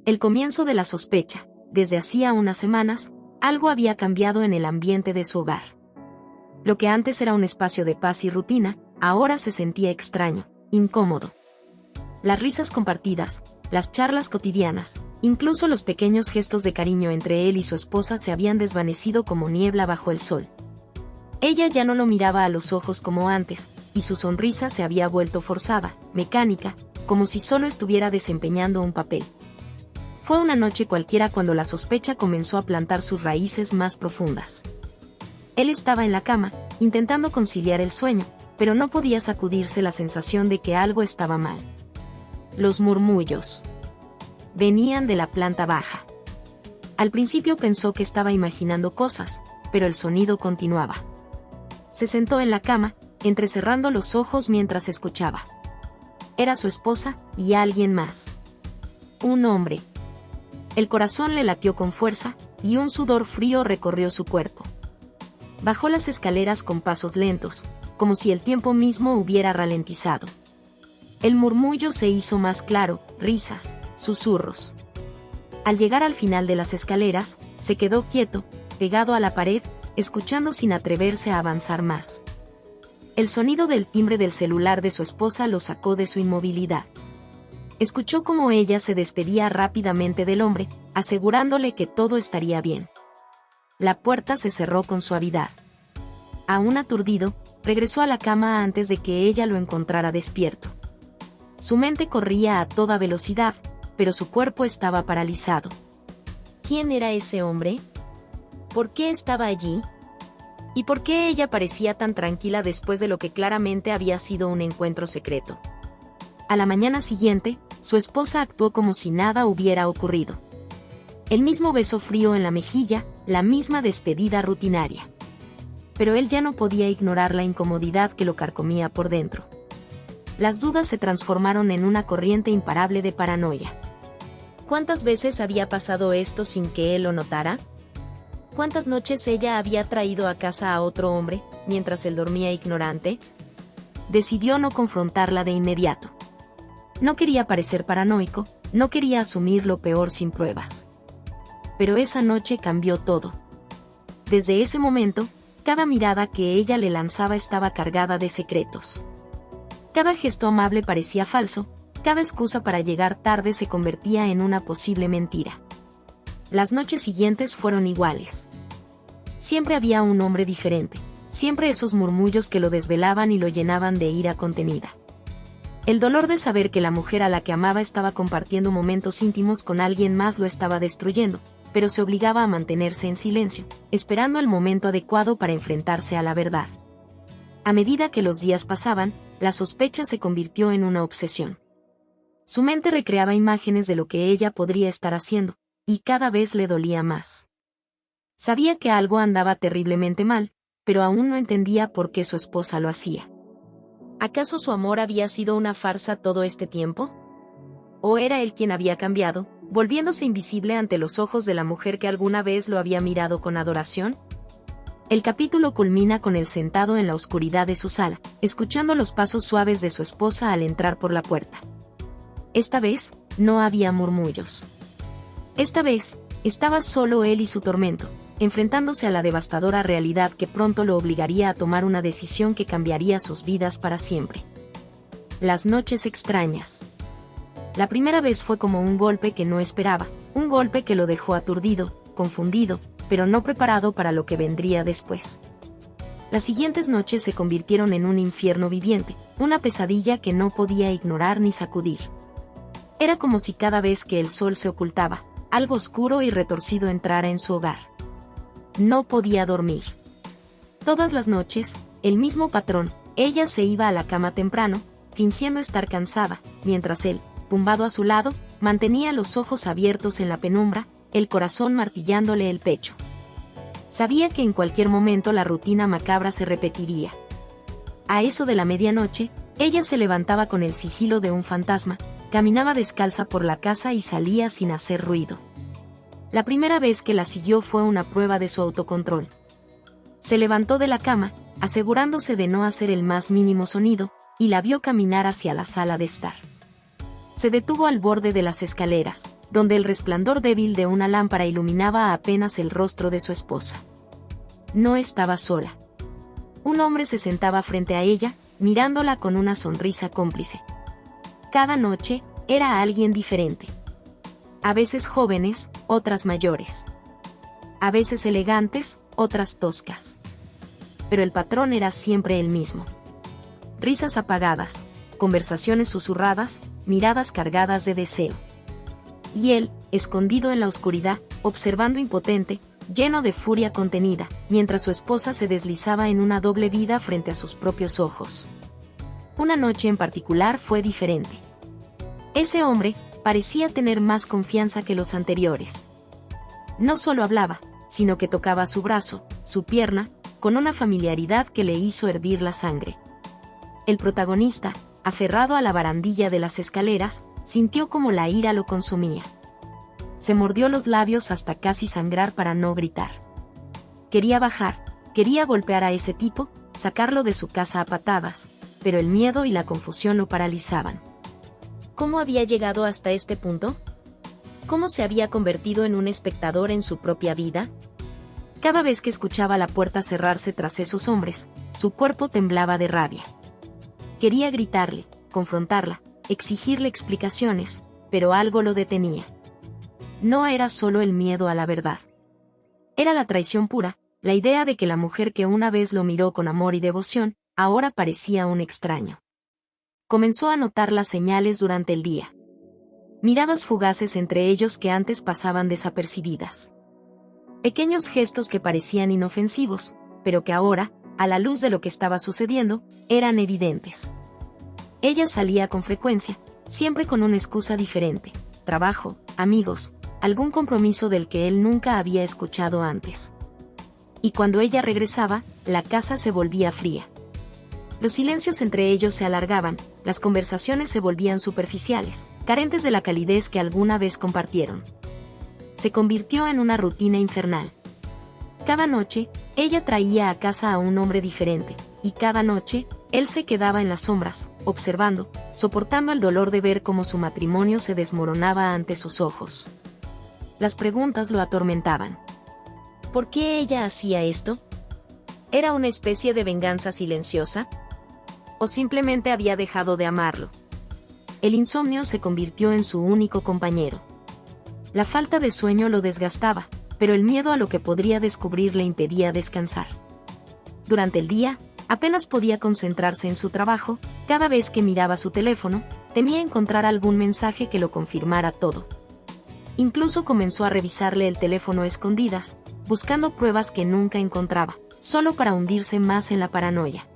El comienzo de la sospecha. Desde hacía unas semanas, algo había cambiado en el ambiente de su hogar. Lo que antes era un espacio de paz y rutina, ahora se sentía extraño, incómodo. Las risas compartidas, las charlas cotidianas, incluso los pequeños gestos de cariño entre él y su esposa se habían desvanecido como niebla bajo el sol. Ella ya no lo miraba a los ojos como antes, y su sonrisa se había vuelto forzada, mecánica, como si solo estuviera desempeñando un papel. Fue una noche cualquiera cuando la sospecha comenzó a plantar sus raíces más profundas. Él estaba en la cama, intentando conciliar el sueño, pero no podía sacudirse la sensación de que algo estaba mal. Los murmullos venían de la planta baja. Al principio pensó que estaba imaginando cosas, pero el sonido continuaba. Se sentó en la cama, entrecerrando los ojos mientras escuchaba. Era su esposa y alguien más. Un hombre. El corazón le latió con fuerza, y un sudor frío recorrió su cuerpo. Bajó las escaleras con pasos lentos, como si el tiempo mismo hubiera ralentizado. El murmullo se hizo más claro, risas, susurros. Al llegar al final de las escaleras, se quedó quieto, pegado a la pared, escuchando sin atreverse a avanzar más. El sonido del timbre del celular de su esposa lo sacó de su inmovilidad. Escuchó cómo ella se despedía rápidamente del hombre, asegurándole que todo estaría bien. La puerta se cerró con suavidad. Aún aturdido, regresó a la cama antes de que ella lo encontrara despierto. Su mente corría a toda velocidad, pero su cuerpo estaba paralizado. ¿Quién era ese hombre? ¿Por qué estaba allí? ¿Y por qué ella parecía tan tranquila después de lo que claramente había sido un encuentro secreto? A la mañana siguiente, su esposa actuó como si nada hubiera ocurrido. El mismo beso frío en la mejilla, la misma despedida rutinaria. Pero él ya no podía ignorar la incomodidad que lo carcomía por dentro. Las dudas se transformaron en una corriente imparable de paranoia. ¿Cuántas veces había pasado esto sin que él lo notara? ¿Cuántas noches ella había traído a casa a otro hombre, mientras él dormía ignorante? Decidió no confrontarla de inmediato. No quería parecer paranoico, no quería asumir lo peor sin pruebas. Pero esa noche cambió todo. Desde ese momento, cada mirada que ella le lanzaba estaba cargada de secretos. Cada gesto amable parecía falso, cada excusa para llegar tarde se convertía en una posible mentira. Las noches siguientes fueron iguales. Siempre había un hombre diferente, siempre esos murmullos que lo desvelaban y lo llenaban de ira contenida. El dolor de saber que la mujer a la que amaba estaba compartiendo momentos íntimos con alguien más lo estaba destruyendo, pero se obligaba a mantenerse en silencio, esperando el momento adecuado para enfrentarse a la verdad. A medida que los días pasaban, la sospecha se convirtió en una obsesión. Su mente recreaba imágenes de lo que ella podría estar haciendo, y cada vez le dolía más. Sabía que algo andaba terriblemente mal, pero aún no entendía por qué su esposa lo hacía. ¿Acaso su amor había sido una farsa todo este tiempo? ¿O era él quien había cambiado, volviéndose invisible ante los ojos de la mujer que alguna vez lo había mirado con adoración? El capítulo culmina con él sentado en la oscuridad de su sala, escuchando los pasos suaves de su esposa al entrar por la puerta. Esta vez, no había murmullos. Esta vez, estaba solo él y su tormento, enfrentándose a la devastadora realidad que pronto lo obligaría a tomar una decisión que cambiaría sus vidas para siempre. Las noches extrañas. La primera vez fue como un golpe que no esperaba, un golpe que lo dejó aturdido, confundido, pero no preparado para lo que vendría después. Las siguientes noches se convirtieron en un infierno viviente, una pesadilla que no podía ignorar ni sacudir. Era como si cada vez que el sol se ocultaba, algo oscuro y retorcido entrara en su hogar. No podía dormir. Todas las noches, el mismo patrón, ella se iba a la cama temprano, fingiendo estar cansada, mientras él, tumbado a su lado, mantenía los ojos abiertos en la penumbra, el corazón martillándole el pecho. Sabía que en cualquier momento la rutina macabra se repetiría. A eso de la medianoche, ella se levantaba con el sigilo de un fantasma, caminaba descalza por la casa y salía sin hacer ruido. La primera vez que la siguió fue una prueba de su autocontrol. Se levantó de la cama, asegurándose de no hacer el más mínimo sonido, y la vio caminar hacia la sala de estar. Se detuvo al borde de las escaleras, donde el resplandor débil de una lámpara iluminaba apenas el rostro de su esposa. No estaba sola. Un hombre se sentaba frente a ella, mirándola con una sonrisa cómplice. Cada noche, era alguien diferente. A veces jóvenes, otras mayores. A veces elegantes, otras toscas. Pero el patrón era siempre el mismo. Risas apagadas, conversaciones susurradas, miradas cargadas de deseo. Y él, escondido en la oscuridad, observando impotente, lleno de furia contenida, mientras su esposa se deslizaba en una doble vida frente a sus propios ojos. Una noche en particular fue diferente. Ese hombre parecía tener más confianza que los anteriores. No solo hablaba, sino que tocaba su brazo, su pierna, con una familiaridad que le hizo hervir la sangre. El protagonista, aferrado a la barandilla de las escaleras, sintió como la ira lo consumía. Se mordió los labios hasta casi sangrar para no gritar. Quería bajar, quería golpear a ese tipo, sacarlo de su casa a patadas, pero el miedo y la confusión lo paralizaban. ¿Cómo había llegado hasta este punto? ¿Cómo se había convertido en un espectador en su propia vida? Cada vez que escuchaba la puerta cerrarse tras esos hombres, su cuerpo temblaba de rabia. Quería gritarle, confrontarla, exigirle explicaciones, pero algo lo detenía. No era solo el miedo a la verdad. Era la traición pura, la idea de que la mujer que una vez lo miró con amor y devoción, ahora parecía un extraño. Comenzó a notar las señales durante el día. Miradas fugaces entre ellos que antes pasaban desapercibidas. Pequeños gestos que parecían inofensivos, pero que ahora, a la luz de lo que estaba sucediendo, eran evidentes. Ella salía con frecuencia, siempre con una excusa diferente: trabajo, amigos, algún compromiso del que él nunca había escuchado antes. Y cuando ella regresaba, la casa se volvía fría. Los silencios entre ellos se alargaban, las conversaciones se volvían superficiales, carentes de la calidez que alguna vez compartieron. Se convirtió en una rutina infernal. Cada noche, ella traía a casa a un hombre diferente, y cada noche, él se quedaba en las sombras, observando, soportando el dolor de ver cómo su matrimonio se desmoronaba ante sus ojos. Las preguntas lo atormentaban. ¿Por qué ella hacía esto? ¿Era una especie de venganza silenciosa? ¿O simplemente había dejado de amarlo? El insomnio se convirtió en su único compañero. La falta de sueño lo desgastaba, pero el miedo a lo que podría descubrir le impedía descansar. Durante el día, apenas podía concentrarse en su trabajo. Cada vez que miraba su teléfono, temía encontrar algún mensaje que lo confirmara todo. Incluso comenzó a revisarle el teléfono a escondidas, buscando pruebas que nunca encontraba, solo para hundirse más en la paranoia.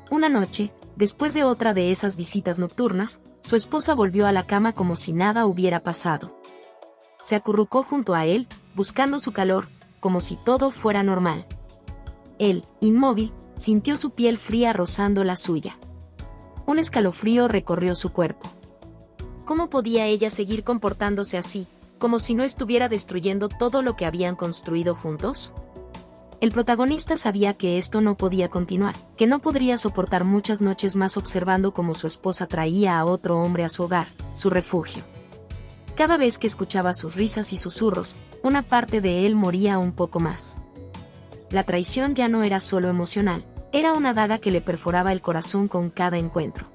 Una noche, después de otra de esas visitas nocturnas, su esposa volvió a la cama como si nada hubiera pasado. Se acurrucó junto a él, buscando su calor, como si todo fuera normal. Él, inmóvil, sintió su piel fría rozando la suya. Un escalofrío recorrió su cuerpo. ¿Cómo podía ella seguir comportándose así, como si no estuviera destruyendo todo lo que habían construido juntos? El protagonista sabía que esto no podía continuar, que no podría soportar muchas noches más observando cómo su esposa traía a otro hombre a su hogar, su refugio. Cada vez que escuchaba sus risas y susurros, una parte de él moría un poco más. La traición ya no era solo emocional, era una daga que le perforaba el corazón con cada encuentro.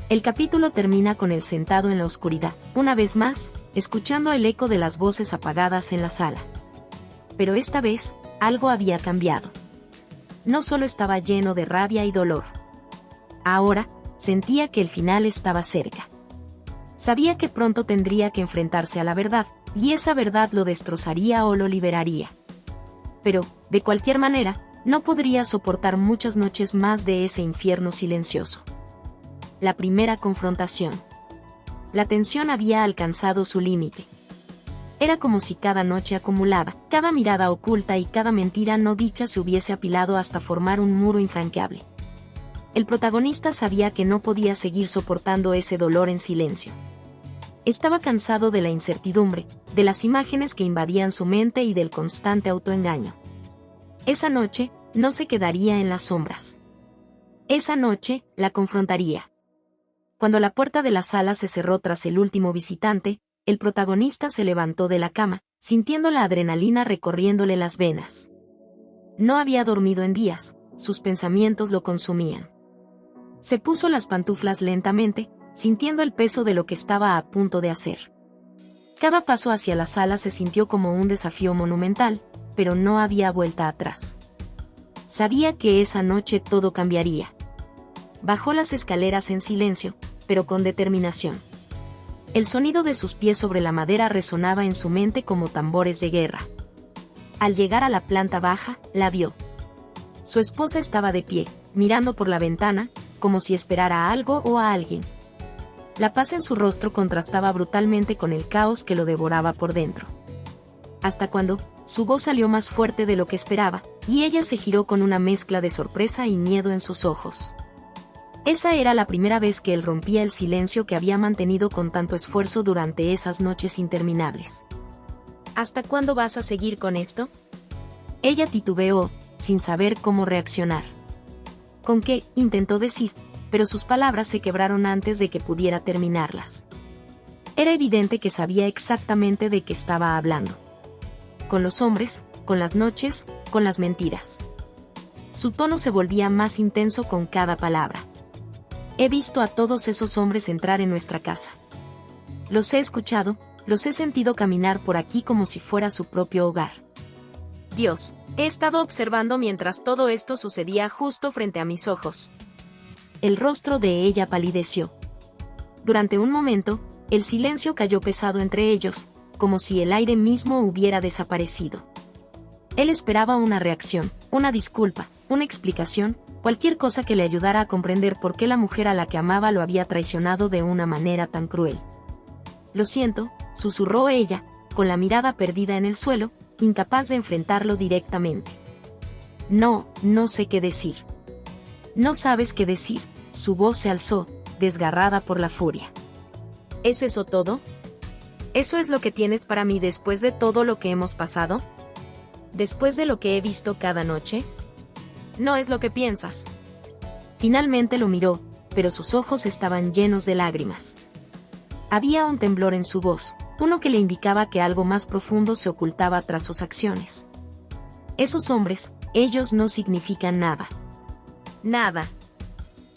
El capítulo termina con él sentado en la oscuridad, una vez más, escuchando el eco de las voces apagadas en la sala. Pero esta vez, algo había cambiado. No solo estaba lleno de rabia y dolor. Ahora, sentía que el final estaba cerca. Sabía que pronto tendría que enfrentarse a la verdad, y esa verdad lo destrozaría o lo liberaría. Pero, de cualquier manera, no podría soportar muchas noches más de ese infierno silencioso. La primera confrontación. La tensión había alcanzado su límite. Era como si cada noche acumulada, cada mirada oculta y cada mentira no dicha se hubiese apilado hasta formar un muro infranqueable. El protagonista sabía que no podía seguir soportando ese dolor en silencio. Estaba cansado de la incertidumbre, de las imágenes que invadían su mente y del constante autoengaño. Esa noche, no se quedaría en las sombras. Esa noche, la confrontaría. Cuando la puerta de la sala se cerró tras el último visitante, el protagonista se levantó de la cama, sintiendo la adrenalina recorriéndole las venas. No había dormido en días, sus pensamientos lo consumían. Se puso las pantuflas lentamente, sintiendo el peso de lo que estaba a punto de hacer. Cada paso hacia la sala se sintió como un desafío monumental, pero no había vuelta atrás. Sabía que esa noche todo cambiaría. Bajó las escaleras en silencio, pero con determinación. El sonido de sus pies sobre la madera resonaba en su mente como tambores de guerra. Al llegar a la planta baja, la vio. Su esposa estaba de pie, mirando por la ventana, como si esperara a algo o a alguien. La paz en su rostro contrastaba brutalmente con el caos que lo devoraba por dentro. Hasta cuando, su voz salió más fuerte de lo que esperaba, y ella se giró con una mezcla de sorpresa y miedo en sus ojos. Esa era la primera vez que él rompía el silencio que había mantenido con tanto esfuerzo durante esas noches interminables. ¿Hasta cuándo vas a seguir con esto? Ella titubeó, sin saber cómo reaccionar. ¿Con qué?, intentó decir, pero sus palabras se quebraron antes de que pudiera terminarlas. Era evidente que sabía exactamente de qué estaba hablando. Con los hombres, con las noches, con las mentiras. Su tono se volvía más intenso con cada palabra. He visto a todos esos hombres entrar en nuestra casa. Los he escuchado, los he sentido caminar por aquí como si fuera su propio hogar. Dios, he estado observando mientras todo esto sucedía justo frente a mis ojos. El rostro de ella palideció. Durante un momento, el silencio cayó pesado entre ellos, como si el aire mismo hubiera desaparecido. Él esperaba una reacción, una disculpa, una explicación, cualquier cosa que le ayudara a comprender por qué la mujer a la que amaba lo había traicionado de una manera tan cruel. Lo siento, susurró ella, con la mirada perdida en el suelo, incapaz de enfrentarlo directamente. No sé qué decir. No sabes qué decir, su voz se alzó, desgarrada por la furia. ¿Es eso todo? ¿Eso es lo que tienes para mí después de todo lo que hemos pasado? ¿Después de lo que he visto cada noche? No es lo que piensas. Finalmente lo miró, pero sus ojos estaban llenos de lágrimas. Había un temblor en su voz, uno que le indicaba que algo más profundo se ocultaba tras sus acciones. Esos hombres, ellos no significan nada. Nada.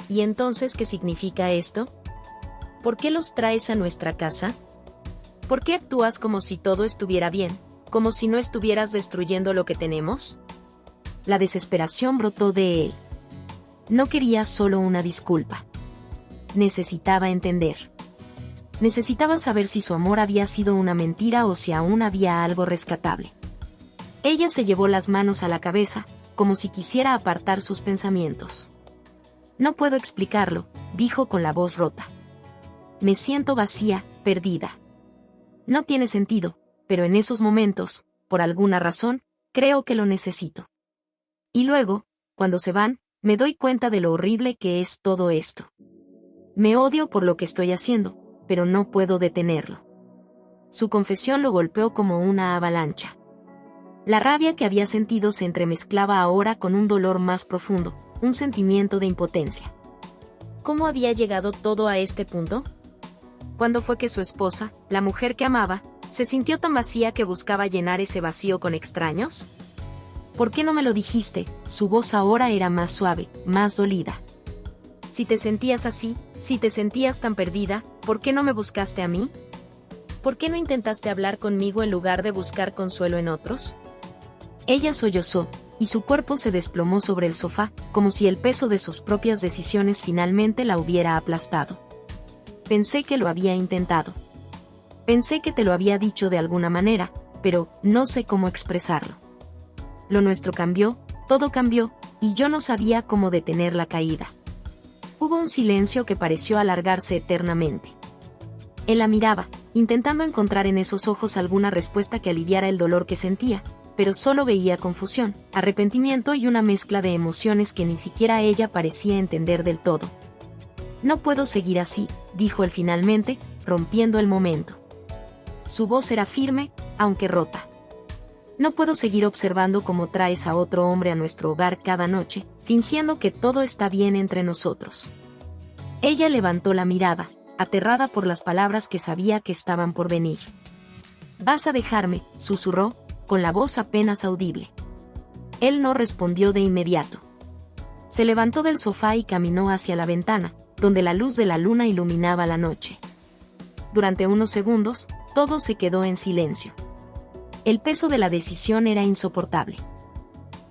¿Y entonces qué significa esto? ¿Por qué los traes a nuestra casa? ¿Por qué actúas como si todo estuviera bien, como si no estuvieras destruyendo lo que tenemos? La desesperación brotó de él. No quería solo una disculpa. Necesitaba entender. Necesitaba saber si su amor había sido una mentira o si aún había algo rescatable. Ella se llevó las manos a la cabeza, como si quisiera apartar sus pensamientos. No puedo explicarlo, dijo con la voz rota. Me siento vacía, perdida. No tiene sentido, pero en esos momentos, por alguna razón, creo que lo necesito. Y luego, cuando se van, me doy cuenta de lo horrible que es todo esto. Me odio por lo que estoy haciendo, pero no puedo detenerlo. Su confesión lo golpeó como una avalancha. La rabia que había sentido se entremezclaba ahora con un dolor más profundo, un sentimiento de impotencia. ¿Cómo había llegado todo a este punto? ¿Cuándo fue que su esposa, la mujer que amaba, se sintió tan vacía que buscaba llenar ese vacío con extraños? ¿Por qué no me lo dijiste? Su voz ahora era más suave, más dolida. Si te sentías así, si te sentías tan perdida, ¿por qué no me buscaste a mí? ¿Por qué no intentaste hablar conmigo en lugar de buscar consuelo en otros? Ella sollozó, y su cuerpo se desplomó sobre el sofá, como si el peso de sus propias decisiones finalmente la hubiera aplastado. Pensé que lo había intentado. Pensé que te lo había dicho de alguna manera, pero no sé cómo expresarlo. Lo nuestro cambió, todo cambió, y yo no sabía cómo detener la caída. Hubo un silencio que pareció alargarse eternamente. Él la miraba, intentando encontrar en esos ojos alguna respuesta que aliviara el dolor que sentía, pero solo veía confusión, arrepentimiento y una mezcla de emociones que ni siquiera ella parecía entender del todo. No puedo seguir así, dijo él finalmente, rompiendo el momento. Su voz era firme, aunque rota. No puedo seguir observando cómo traes a otro hombre a nuestro hogar cada noche, fingiendo que todo está bien entre nosotros. Ella levantó la mirada, aterrada por las palabras que sabía que estaban por venir. «¿Vas a dejarme?», susurró, con la voz apenas audible. Él no respondió de inmediato. Se levantó del sofá y caminó hacia la ventana, donde la luz de la luna iluminaba la noche. Durante unos segundos, todo se quedó en silencio. El peso de la decisión era insoportable.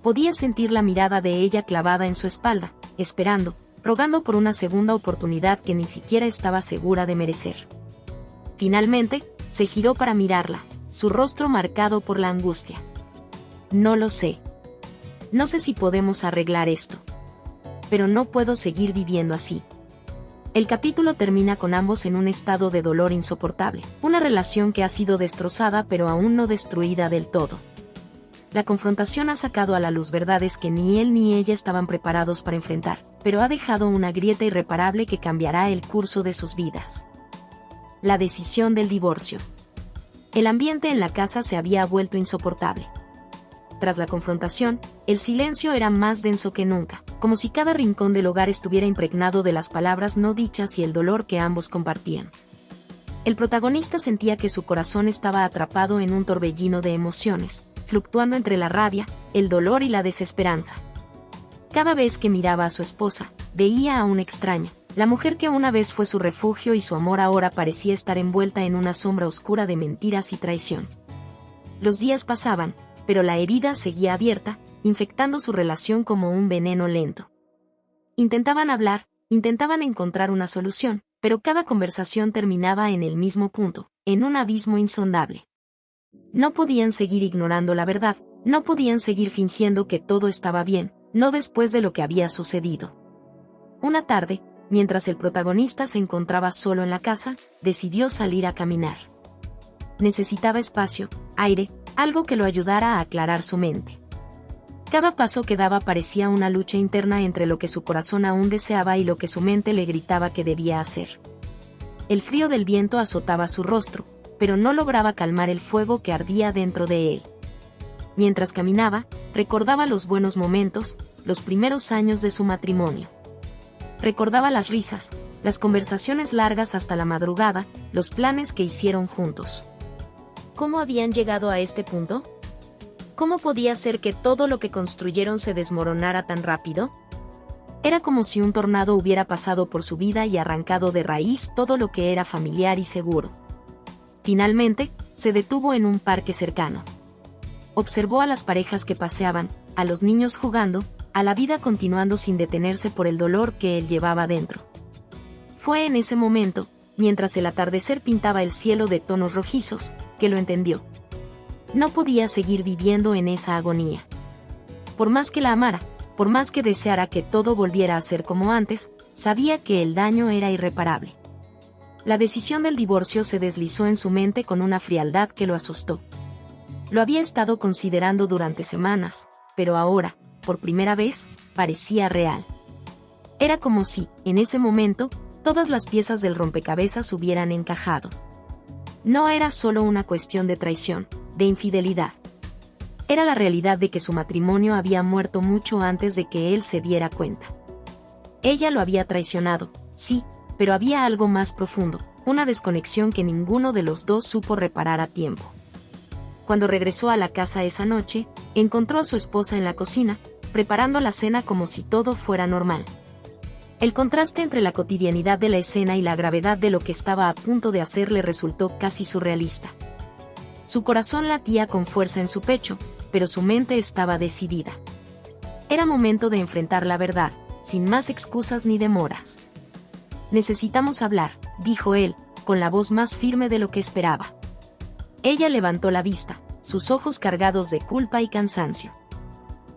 Podía sentir la mirada de ella clavada en su espalda, esperando, rogando por una segunda oportunidad que ni siquiera estaba segura de merecer. Finalmente, se giró para mirarla, su rostro marcado por la angustia. «No lo sé. No sé si podemos arreglar esto. Pero no puedo seguir viviendo así». El capítulo termina con ambos en un estado de dolor insoportable, una relación que ha sido destrozada pero aún no destruida del todo. La confrontación ha sacado a la luz verdades que ni él ni ella estaban preparados para enfrentar, pero ha dejado una grieta irreparable que cambiará el curso de sus vidas. La decisión del divorcio. El ambiente en la casa se había vuelto insoportable. Tras la confrontación, el silencio era más denso que nunca, como si cada rincón del hogar estuviera impregnado de las palabras no dichas y el dolor que ambos compartían. El protagonista sentía que su corazón estaba atrapado en un torbellino de emociones, fluctuando entre la rabia, el dolor y la desesperanza. Cada vez que miraba a su esposa, veía a una extraña, la mujer que una vez fue su refugio y su amor ahora parecía estar envuelta en una sombra oscura de mentiras y traición. Los días pasaban, pero la herida seguía abierta, infectando su relación como un veneno lento. Intentaban hablar, intentaban encontrar una solución, pero cada conversación terminaba en el mismo punto, en un abismo insondable. No podían seguir ignorando la verdad, no podían seguir fingiendo que todo estaba bien, no después de lo que había sucedido. Una tarde, mientras el protagonista se encontraba solo en la casa, decidió salir a caminar. Necesitaba espacio, aire, algo que lo ayudara a aclarar su mente. Cada paso que daba parecía una lucha interna entre lo que su corazón aún deseaba y lo que su mente le gritaba que debía hacer. El frío del viento azotaba su rostro, pero no lograba calmar el fuego que ardía dentro de él. Mientras caminaba, recordaba los buenos momentos, los primeros años de su matrimonio. Recordaba las risas, las conversaciones largas hasta la madrugada, los planes que hicieron juntos. ¿Cómo habían llegado a este punto? ¿Cómo podía ser que todo lo que construyeron se desmoronara tan rápido? Era como si un tornado hubiera pasado por su vida y arrancado de raíz todo lo que era familiar y seguro. Finalmente, se detuvo en un parque cercano. Observó a las parejas que paseaban, a los niños jugando, a la vida continuando sin detenerse por el dolor que él llevaba dentro. Fue en ese momento, mientras el atardecer pintaba el cielo de tonos rojizos, que lo entendió. No podía seguir viviendo en esa agonía. Por más que la amara, por más que deseara que todo volviera a ser como antes, sabía que el daño era irreparable. La decisión del divorcio se deslizó en su mente con una frialdad que lo asustó. Lo había estado considerando durante semanas, pero ahora, por primera vez, parecía real. Era como si, en ese momento, todas las piezas del rompecabezas hubieran encajado. No era solo una cuestión de traición, de infidelidad. Era la realidad de que su matrimonio había muerto mucho antes de que él se diera cuenta. Ella lo había traicionado, sí, pero había algo más profundo, una desconexión que ninguno de los dos supo reparar a tiempo. Cuando regresó a la casa esa noche, encontró a su esposa en la cocina, preparando la cena como si todo fuera normal. El contraste entre la cotidianidad de la escena y la gravedad de lo que estaba a punto de hacer le resultó casi surrealista. Su corazón latía con fuerza en su pecho, pero su mente estaba decidida. Era momento de enfrentar la verdad, sin más excusas ni demoras. «Necesitamos hablar», dijo él, con la voz más firme de lo que esperaba. Ella levantó la vista, sus ojos cargados de culpa y cansancio.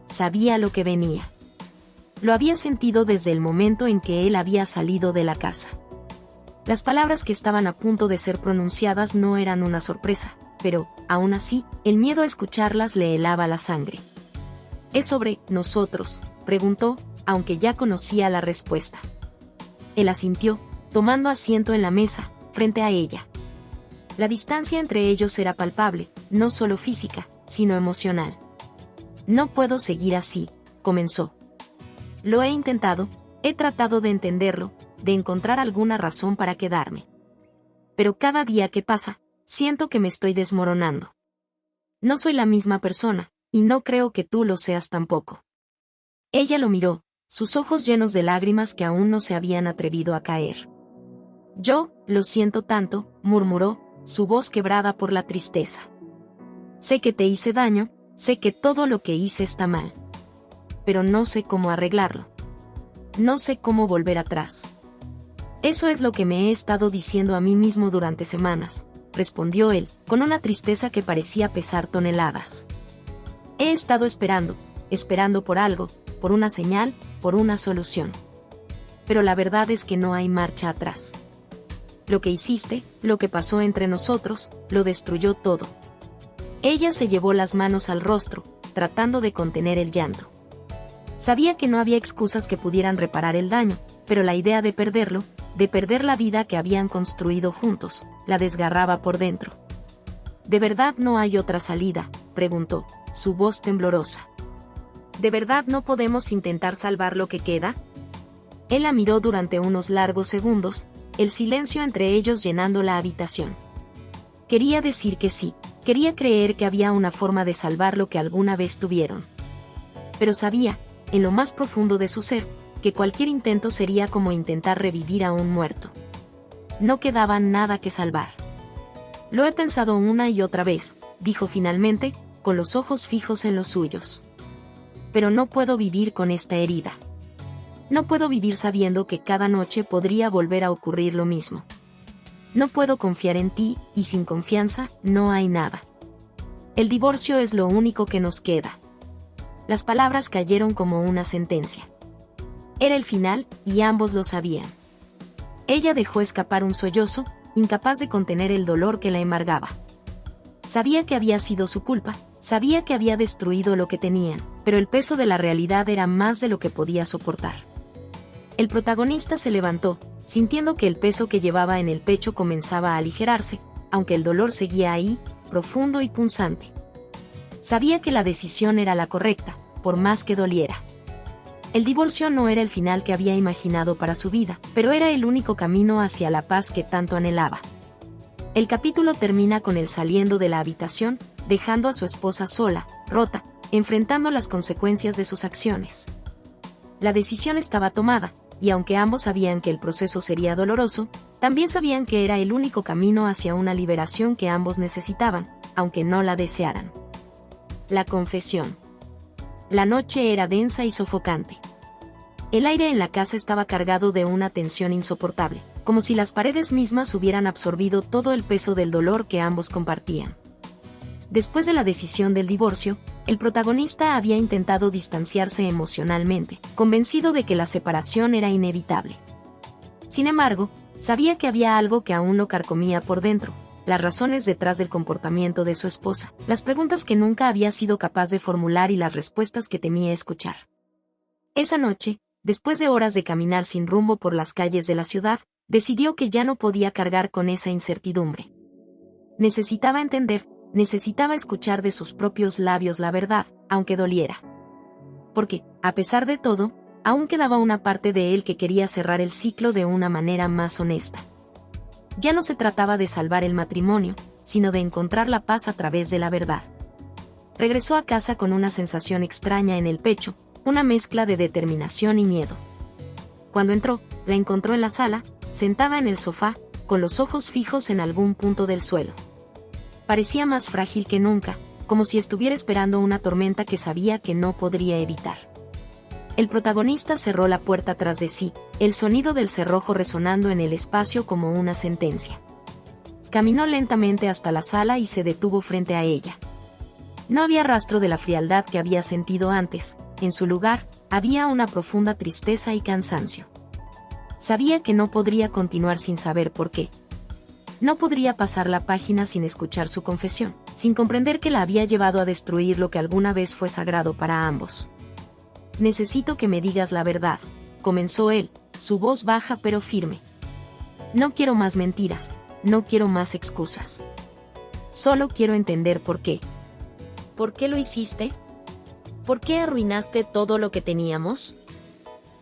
Sabía lo que venía. Lo había sentido desde el momento en que él había salido de la casa. Las palabras que estaban a punto de ser pronunciadas no eran una sorpresa, pero, aún así, el miedo a escucharlas le helaba la sangre. «¿Es sobre nosotros?», preguntó, aunque ya conocía la respuesta. Él asintió, tomando asiento en la mesa, frente a ella. La distancia entre ellos era palpable, no solo física, sino emocional. «No puedo seguir así», comenzó. «Lo he intentado, he tratado de entenderlo, de encontrar alguna razón para quedarme. Pero cada día que pasa, siento que me estoy desmoronando. No soy la misma persona, y no creo que tú lo seas tampoco. Ella lo miró, sus ojos llenos de lágrimas que aún no se habían atrevido a caer. Yo, lo siento tanto, murmuró, su voz quebrada por la tristeza. Sé que te hice daño, sé que todo lo que hice está mal. Pero no sé cómo arreglarlo. No sé cómo volver atrás. Eso es lo que me he estado diciendo a mí mismo durante semanas, respondió él, con una tristeza que parecía pesar toneladas. He estado esperando por algo, por una señal, por una solución. Pero la verdad es que no hay marcha atrás. Lo que hiciste, lo que pasó entre nosotros, lo destruyó todo. Ella se llevó las manos al rostro, tratando de contener el llanto. Sabía que no había excusas que pudieran reparar el daño, pero la idea de perderlo, de perder la vida que habían construido juntos, la desgarraba por dentro. ¿De verdad no hay otra salida?, preguntó, su voz temblorosa. ¿De verdad no podemos intentar salvar lo que queda? Él la miró durante unos largos segundos, el silencio entre ellos llenando la habitación. Quería decir que sí, quería creer que había una forma de salvar lo que alguna vez tuvieron. Pero sabía, en lo más profundo de su ser, que cualquier intento sería como intentar revivir a un muerto. No quedaba nada que salvar. Lo he pensado una y otra vez, dijo finalmente, con los ojos fijos en los suyos. Pero no puedo vivir con esta herida. No puedo vivir sabiendo que cada noche podría volver a ocurrir lo mismo. No puedo confiar en ti, y sin confianza, no hay nada. El divorcio es lo único que nos queda. Las palabras cayeron como una sentencia. Era el final, y ambos lo sabían. Ella dejó escapar un sollozo, incapaz de contener el dolor que la embargaba. Sabía que había sido su culpa, sabía que había destruido lo que tenían, pero el peso de la realidad era más de lo que podía soportar. El protagonista se levantó, sintiendo que el peso que llevaba en el pecho comenzaba a aligerarse, aunque el dolor seguía ahí, profundo y punzante. Sabía que la decisión era la correcta, por más que doliera. El divorcio no era el final que había imaginado para su vida, pero era el único camino hacia la paz que tanto anhelaba. El capítulo termina con él saliendo de la habitación, dejando a su esposa sola, rota, enfrentando las consecuencias de sus acciones. La decisión estaba tomada, y aunque ambos sabían que el proceso sería doloroso, también sabían que era el único camino hacia una liberación que ambos necesitaban, aunque no la desearan. La confesión. La noche era densa y sofocante. El aire en la casa estaba cargado de una tensión insoportable, como si las paredes mismas hubieran absorbido todo el peso del dolor que ambos compartían. Después de la decisión del divorcio, el protagonista había intentado distanciarse emocionalmente, convencido de que la separación era inevitable. Sin embargo, sabía que había algo que aún lo carcomía por dentro, las razones detrás del comportamiento de su esposa, las preguntas que nunca había sido capaz de formular y las respuestas que temía escuchar. Esa noche, después de horas de caminar sin rumbo por las calles de la ciudad, decidió que ya no podía cargar con esa incertidumbre. Necesitaba entender, necesitaba escuchar de sus propios labios la verdad, aunque doliera. Porque, a pesar de todo, aún quedaba una parte de él que quería cerrar el ciclo de una manera más honesta. Ya no se trataba de salvar el matrimonio, sino de encontrar la paz a través de la verdad. Regresó a casa con una sensación extraña en el pecho, una mezcla de determinación y miedo. Cuando entró, la encontró en la sala, sentada en el sofá, con los ojos fijos en algún punto del suelo. Parecía más frágil que nunca, como si estuviera esperando una tormenta que sabía que no podría evitar. El protagonista cerró la puerta tras de sí, el sonido del cerrojo resonando en el espacio como una sentencia. Caminó lentamente hasta la sala y se detuvo frente a ella. No había rastro de la frialdad que había sentido antes, en su lugar, había una profunda tristeza y cansancio. Sabía que no podría continuar sin saber por qué. No podría pasar la página sin escuchar su confesión, sin comprender que la había llevado a destruir lo que alguna vez fue sagrado para ambos. Necesito que me digas la verdad, comenzó él, su voz baja pero firme. No quiero más mentiras, no quiero más excusas. Solo quiero entender por qué. ¿Por qué lo hiciste? ¿Por qué arruinaste todo lo que teníamos?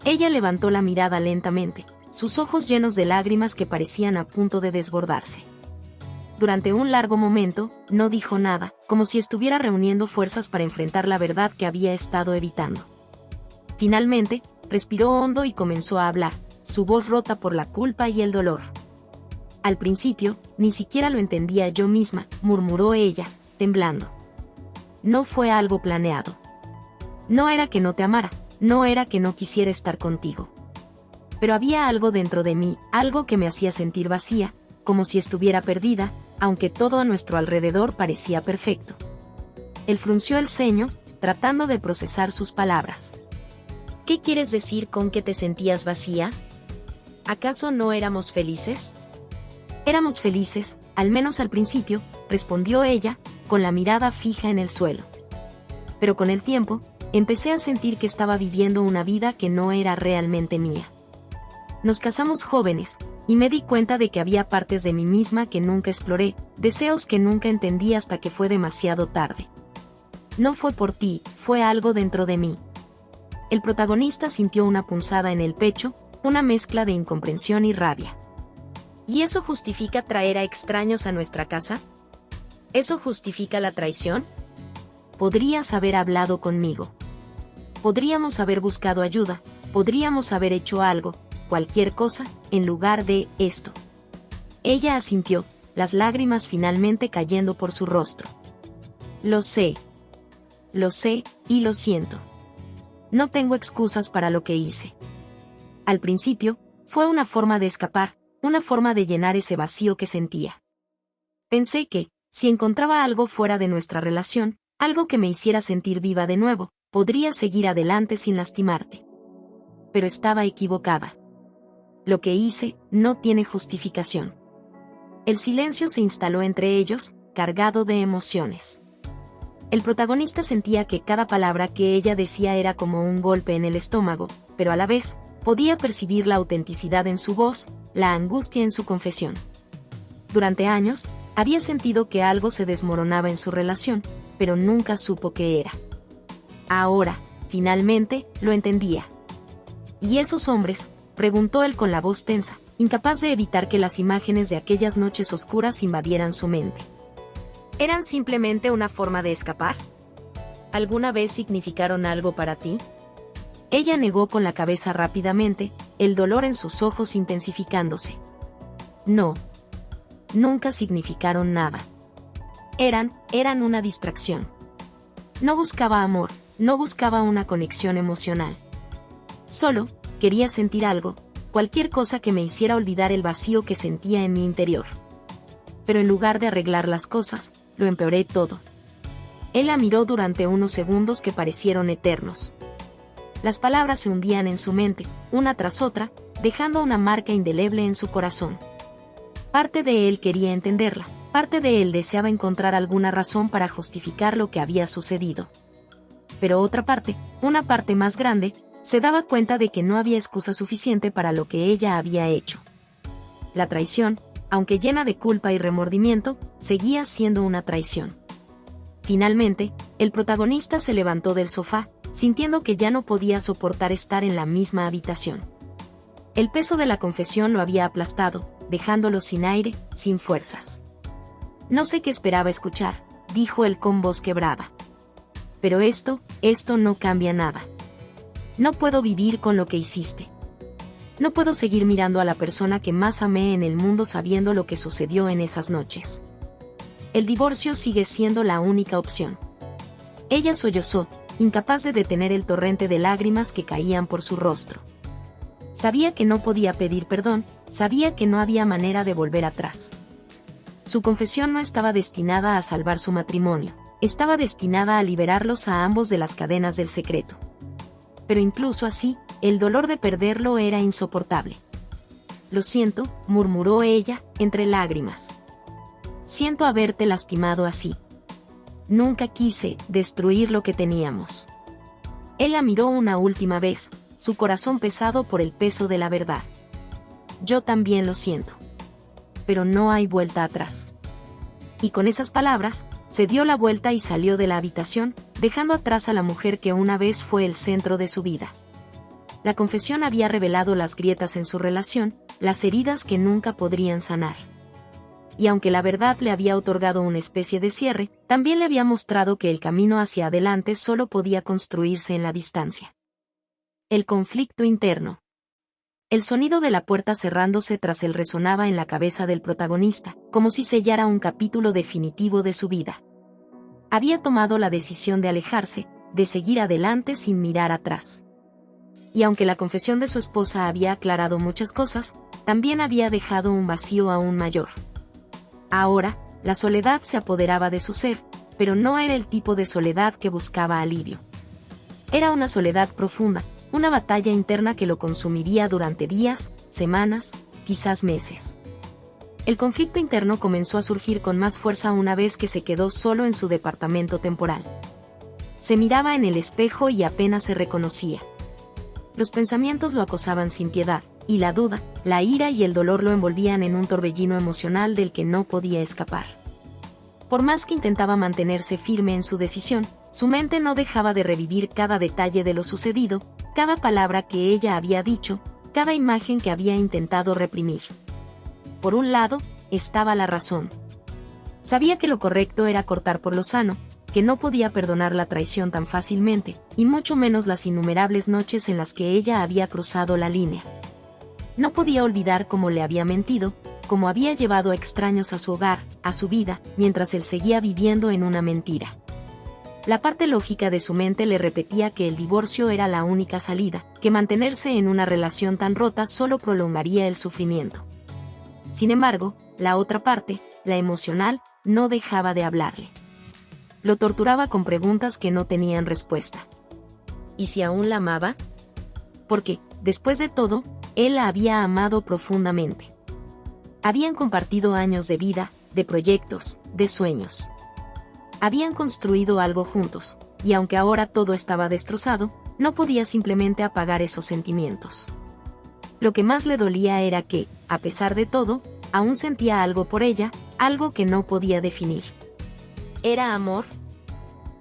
Ella levantó la mirada lentamente, sus ojos llenos de lágrimas que parecían a punto de desbordarse. Durante un largo momento, no dijo nada, como si estuviera reuniendo fuerzas para enfrentar la verdad que había estado evitando. Finalmente, respiró hondo y comenzó a hablar, su voz rota por la culpa y el dolor. Al principio, ni siquiera lo entendía yo misma, murmuró ella, temblando. No fue algo planeado. No era que no te amara, no era que no quisiera estar contigo. Pero había algo dentro de mí, algo que me hacía sentir vacía, como si estuviera perdida, aunque todo a nuestro alrededor parecía perfecto. Él frunció el ceño, tratando de procesar sus palabras. ¿Qué quieres decir con que te sentías vacía? ¿Acaso no éramos felices? Éramos felices, al menos al principio, respondió ella, con la mirada fija en el suelo. Pero con el tiempo, empecé a sentir que estaba viviendo una vida que no era realmente mía. Nos casamos jóvenes, y me di cuenta de que había partes de mí misma que nunca exploré, deseos que nunca entendí hasta que fue demasiado tarde. No fue por ti, fue algo dentro de mí. El protagonista sintió una punzada en el pecho, una mezcla de incomprensión y rabia. ¿Y eso justifica traer a extraños a nuestra casa? ¿Eso justifica la traición? Podrías haber hablado conmigo. Podríamos haber buscado ayuda, podríamos haber hecho algo, cualquier cosa, en lugar de esto. Ella asintió, las lágrimas finalmente cayendo por su rostro. Lo sé, y lo siento. No tengo excusas para lo que hice. Al principio, fue una forma de escapar, una forma de llenar ese vacío que sentía. Pensé que, si encontraba algo fuera de nuestra relación, algo que me hiciera sentir viva de nuevo, podría seguir adelante sin lastimarte. Pero estaba equivocada. Lo que hice no tiene justificación. El silencio se instaló entre ellos, cargado de emociones. El protagonista sentía que cada palabra que ella decía era como un golpe en el estómago, pero a la vez, podía percibir la autenticidad en su voz, la angustia en su confesión. Durante años, había sentido que algo se desmoronaba en su relación, pero nunca supo qué era. Ahora, finalmente, lo entendía. ¿Y esos hombres?, preguntó él con la voz tensa, incapaz de evitar que las imágenes de aquellas noches oscuras invadieran su mente. ¿Eran simplemente una forma de escapar? ¿Alguna vez significaron algo para ti? Ella negó con la cabeza rápidamente, el dolor en sus ojos intensificándose. No. Nunca significaron nada. Eran una distracción. No buscaba amor, no buscaba una conexión emocional. Solo quería sentir algo, cualquier cosa que me hiciera olvidar el vacío que sentía en mi interior. Pero en lugar de arreglar las cosas, lo empeoré todo. Él la miró durante unos segundos que parecieron eternos. Las palabras se hundían en su mente, una tras otra, dejando una marca indeleble en su corazón. Parte de él quería entenderla, parte de él deseaba encontrar alguna razón para justificar lo que había sucedido. Pero otra parte, una parte más grande, se daba cuenta de que no había excusa suficiente para lo que ella había hecho. La traición, aunque llena de culpa y remordimiento, seguía siendo una traición. Finalmente, el protagonista se levantó del sofá, sintiendo que ya no podía soportar estar en la misma habitación. El peso de la confesión lo había aplastado, dejándolo sin aire, sin fuerzas. No sé qué esperaba escuchar, dijo él con voz quebrada. Pero esto no cambia nada. No puedo vivir con lo que hiciste. No puedo seguir mirando a la persona que más amé en el mundo sabiendo lo que sucedió en esas noches. El divorcio sigue siendo la única opción. Ella sollozó, incapaz de detener el torrente de lágrimas que caían por su rostro. Sabía que no podía pedir perdón, sabía que no había manera de volver atrás. Su confesión no estaba destinada a salvar su matrimonio, estaba destinada a liberarlos a ambos de las cadenas del secreto. Pero incluso así, el dolor de perderlo era insoportable. Lo siento, murmuró ella, entre lágrimas. Siento haberte lastimado así. Nunca quise destruir lo que teníamos. Él la miró una última vez, su corazón pesado por el peso de la verdad. Yo también lo siento. Pero no hay vuelta atrás. Y con esas palabras, se dio la vuelta y salió de la habitación, dejando atrás a la mujer que una vez fue el centro de su vida. La confesión había revelado las grietas en su relación, las heridas que nunca podrían sanar. Y aunque la verdad le había otorgado una especie de cierre, también le había mostrado que el camino hacia adelante solo podía construirse en la distancia. El conflicto interno. El sonido de la puerta cerrándose tras él resonaba en la cabeza del protagonista, como si sellara un capítulo definitivo de su vida. Había tomado la decisión de alejarse, de seguir adelante sin mirar atrás. Y aunque la confesión de su esposa había aclarado muchas cosas, también había dejado un vacío aún mayor. Ahora, la soledad se apoderaba de su ser, pero no era el tipo de soledad que buscaba alivio. Era una soledad profunda, una batalla interna que lo consumiría durante días, semanas, quizás meses. El conflicto interno comenzó a surgir con más fuerza una vez que se quedó solo en su departamento temporal. Se miraba en el espejo y apenas se reconocía. Los pensamientos lo acosaban sin piedad, y la duda, la ira y el dolor lo envolvían en un torbellino emocional del que no podía escapar. Por más que intentaba mantenerse firme en su decisión, su mente no dejaba de revivir cada detalle de lo sucedido, cada palabra que ella había dicho, cada imagen que había intentado reprimir. Por un lado, estaba la razón. Sabía que lo correcto era cortar por lo sano, que no podía perdonar la traición tan fácilmente, y mucho menos las innumerables noches en las que ella había cruzado la línea. No podía olvidar cómo le había mentido, cómo había llevado a extraños a su hogar, a su vida, mientras él seguía viviendo en una mentira. La parte lógica de su mente le repetía que el divorcio era la única salida, que mantenerse en una relación tan rota solo prolongaría el sufrimiento. Sin embargo, la otra parte, la emocional, no dejaba de hablarle. Lo torturaba con preguntas que no tenían respuesta. ¿Y si aún la amaba? Porque, después de todo, él la había amado profundamente. Habían compartido años de vida, de proyectos, de sueños. Habían construido algo juntos, y aunque ahora todo estaba destrozado, no podía simplemente apagar esos sentimientos. Lo que más le dolía era que, a pesar de todo, aún sentía algo por ella, algo que no podía definir. ¿Era amor?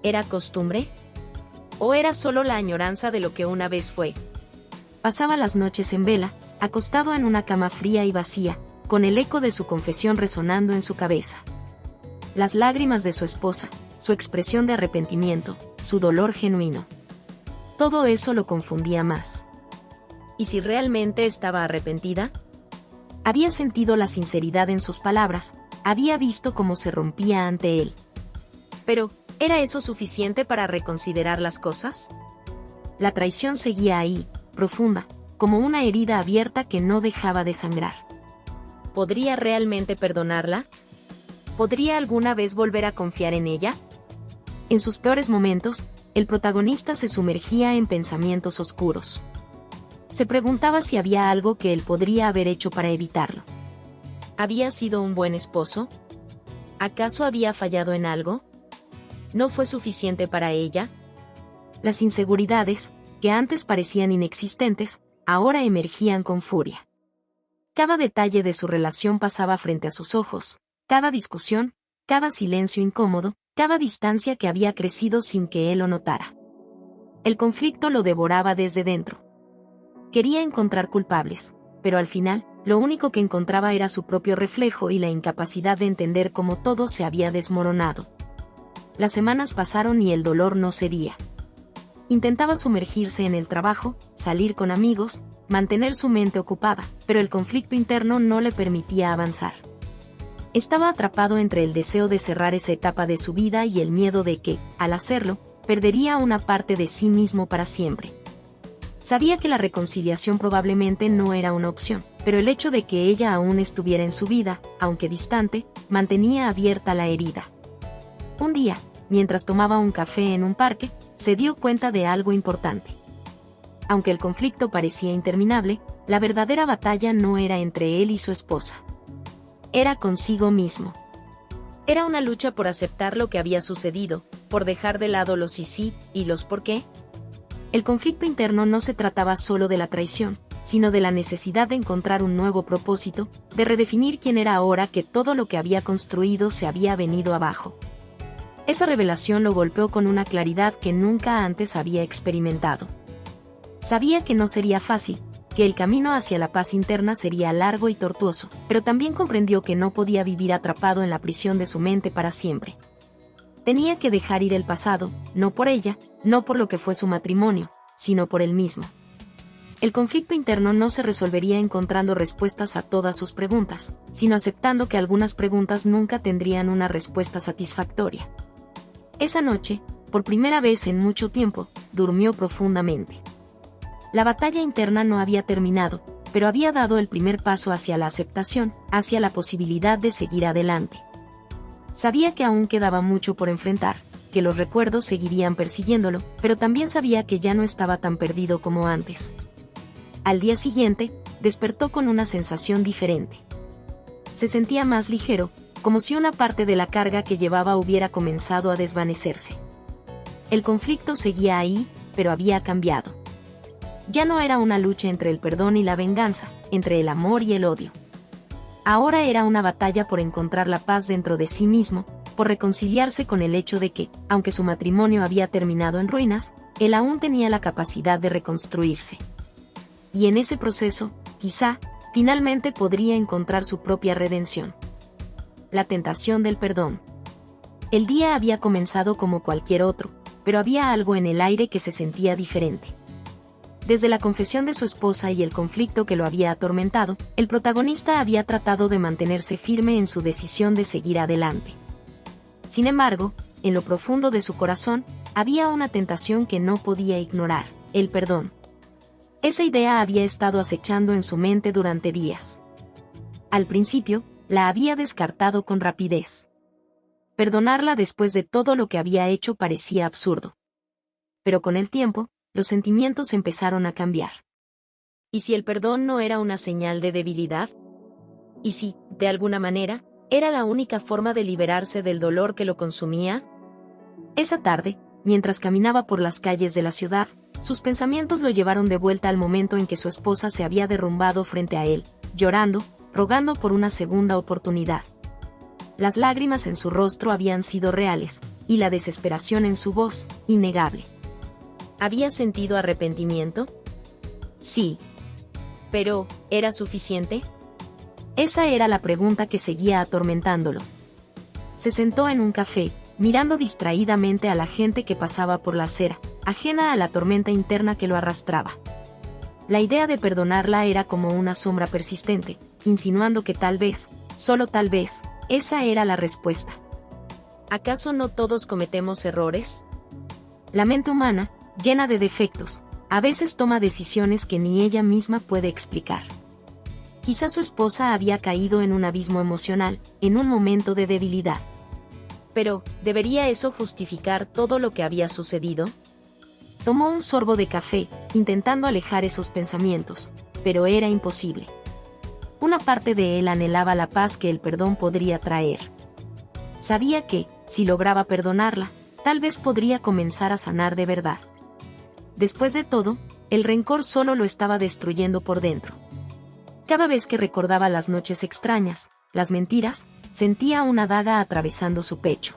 ¿Era costumbre? ¿O era solo la añoranza de lo que una vez fue? Pasaba las noches en vela, acostado en una cama fría y vacía, con el eco de su confesión resonando en su cabeza. Las lágrimas de su esposa, su expresión de arrepentimiento, su dolor genuino. Todo eso lo confundía más. ¿Y si realmente estaba arrepentida? Había sentido la sinceridad en sus palabras, había visto cómo se rompía ante él. Pero, ¿era eso suficiente para reconsiderar las cosas? La traición seguía ahí, profunda, como una herida abierta que no dejaba de sangrar. ¿Podría realmente perdonarla? ¿Podría alguna vez volver a confiar en ella? En sus peores momentos, el protagonista se sumergía en pensamientos oscuros. Se preguntaba si había algo que él podría haber hecho para evitarlo. ¿Había sido un buen esposo? ¿Acaso había fallado en algo? ¿No fue suficiente para ella? Las inseguridades, que antes parecían inexistentes, ahora emergían con furia. Cada detalle de su relación pasaba frente a sus ojos, cada discusión, cada silencio incómodo, cada distancia que había crecido sin que él lo notara. El conflicto lo devoraba desde dentro. Quería encontrar culpables, pero al final, lo único que encontraba era su propio reflejo y la incapacidad de entender cómo todo se había desmoronado. Las semanas pasaron y el dolor no cedía. Intentaba sumergirse en el trabajo, salir con amigos, mantener su mente ocupada, pero el conflicto interno no le permitía avanzar. Estaba atrapado entre el deseo de cerrar esa etapa de su vida y el miedo de que, al hacerlo, perdería una parte de sí mismo para siempre. Sabía que la reconciliación probablemente no era una opción, pero el hecho de que ella aún estuviera en su vida, aunque distante, mantenía abierta la herida. Un día, mientras tomaba un café en un parque, se dio cuenta de algo importante. Aunque el conflicto parecía interminable, la verdadera batalla no era entre él y su esposa. Era consigo mismo. Era una lucha por aceptar lo que había sucedido, por dejar de lado los sí y los por qué. El conflicto interno no se trataba solo de la traición, sino de la necesidad de encontrar un nuevo propósito, de redefinir quién era ahora que todo lo que había construido se había venido abajo. Esa revelación lo golpeó con una claridad que nunca antes había experimentado. Sabía que no sería fácil, que el camino hacia la paz interna sería largo y tortuoso, pero también comprendió que no podía vivir atrapado en la prisión de su mente para siempre. Tenía que dejar ir el pasado, no por ella, no por lo que fue su matrimonio, sino por él mismo. El conflicto interno no se resolvería encontrando respuestas a todas sus preguntas, sino aceptando que algunas preguntas nunca tendrían una respuesta satisfactoria. Esa noche, por primera vez en mucho tiempo, durmió profundamente. La batalla interna no había terminado, pero había dado el primer paso hacia la aceptación, hacia la posibilidad de seguir adelante. Sabía que aún quedaba mucho por enfrentar, que los recuerdos seguirían persiguiéndolo, pero también sabía que ya no estaba tan perdido como antes. Al día siguiente, despertó con una sensación diferente. Se sentía más ligero, como si una parte de la carga que llevaba hubiera comenzado a desvanecerse. El conflicto seguía ahí, pero había cambiado. Ya no era una lucha entre el perdón y la venganza, entre el amor y el odio. Ahora era una batalla por encontrar la paz dentro de sí mismo, por reconciliarse con el hecho de que, aunque su matrimonio había terminado en ruinas, él aún tenía la capacidad de reconstruirse. Y en ese proceso, quizá, finalmente podría encontrar su propia redención. La tentación del perdón. El día había comenzado como cualquier otro, pero había algo en el aire que se sentía diferente. Desde la confesión de su esposa y el conflicto que lo había atormentado, el protagonista había tratado de mantenerse firme en su decisión de seguir adelante. Sin embargo, en lo profundo de su corazón, había una tentación que no podía ignorar: el perdón. Esa idea había estado acechando en su mente durante días. Al principio, la había descartado con rapidez. Perdonarla después de todo lo que había hecho parecía absurdo. Pero con el tiempo, los sentimientos empezaron a cambiar. ¿Y si el perdón no era una señal de debilidad? ¿Y si, de alguna manera, era la única forma de liberarse del dolor que lo consumía? Esa tarde, mientras caminaba por las calles de la ciudad, sus pensamientos lo llevaron de vuelta al momento en que su esposa se había derrumbado frente a él, llorando, rogando por una segunda oportunidad. Las lágrimas en su rostro habían sido reales, y la desesperación en su voz, innegable. ¿Había sentido arrepentimiento? Sí. ¿Pero, era suficiente? Esa era la pregunta que seguía atormentándolo. Se sentó en un café, mirando distraídamente a la gente que pasaba por la acera, ajena a la tormenta interna que lo arrastraba. La idea de perdonarla era como una sombra persistente, insinuando que tal vez, solo tal vez, esa era la respuesta. ¿Acaso no todos cometemos errores? La mente humana, llena de defectos, a veces toma decisiones que ni ella misma puede explicar. Quizá su esposa había caído en un abismo emocional, en un momento de debilidad. Pero, ¿debería eso justificar todo lo que había sucedido? Tomó un sorbo de café, intentando alejar esos pensamientos, pero era imposible. Una parte de él anhelaba la paz que el perdón podría traer. Sabía que, si lograba perdonarla, tal vez podría comenzar a sanar de verdad. Después de todo, el rencor solo lo estaba destruyendo por dentro. Cada vez que recordaba las noches extrañas, las mentiras, sentía una daga atravesando su pecho.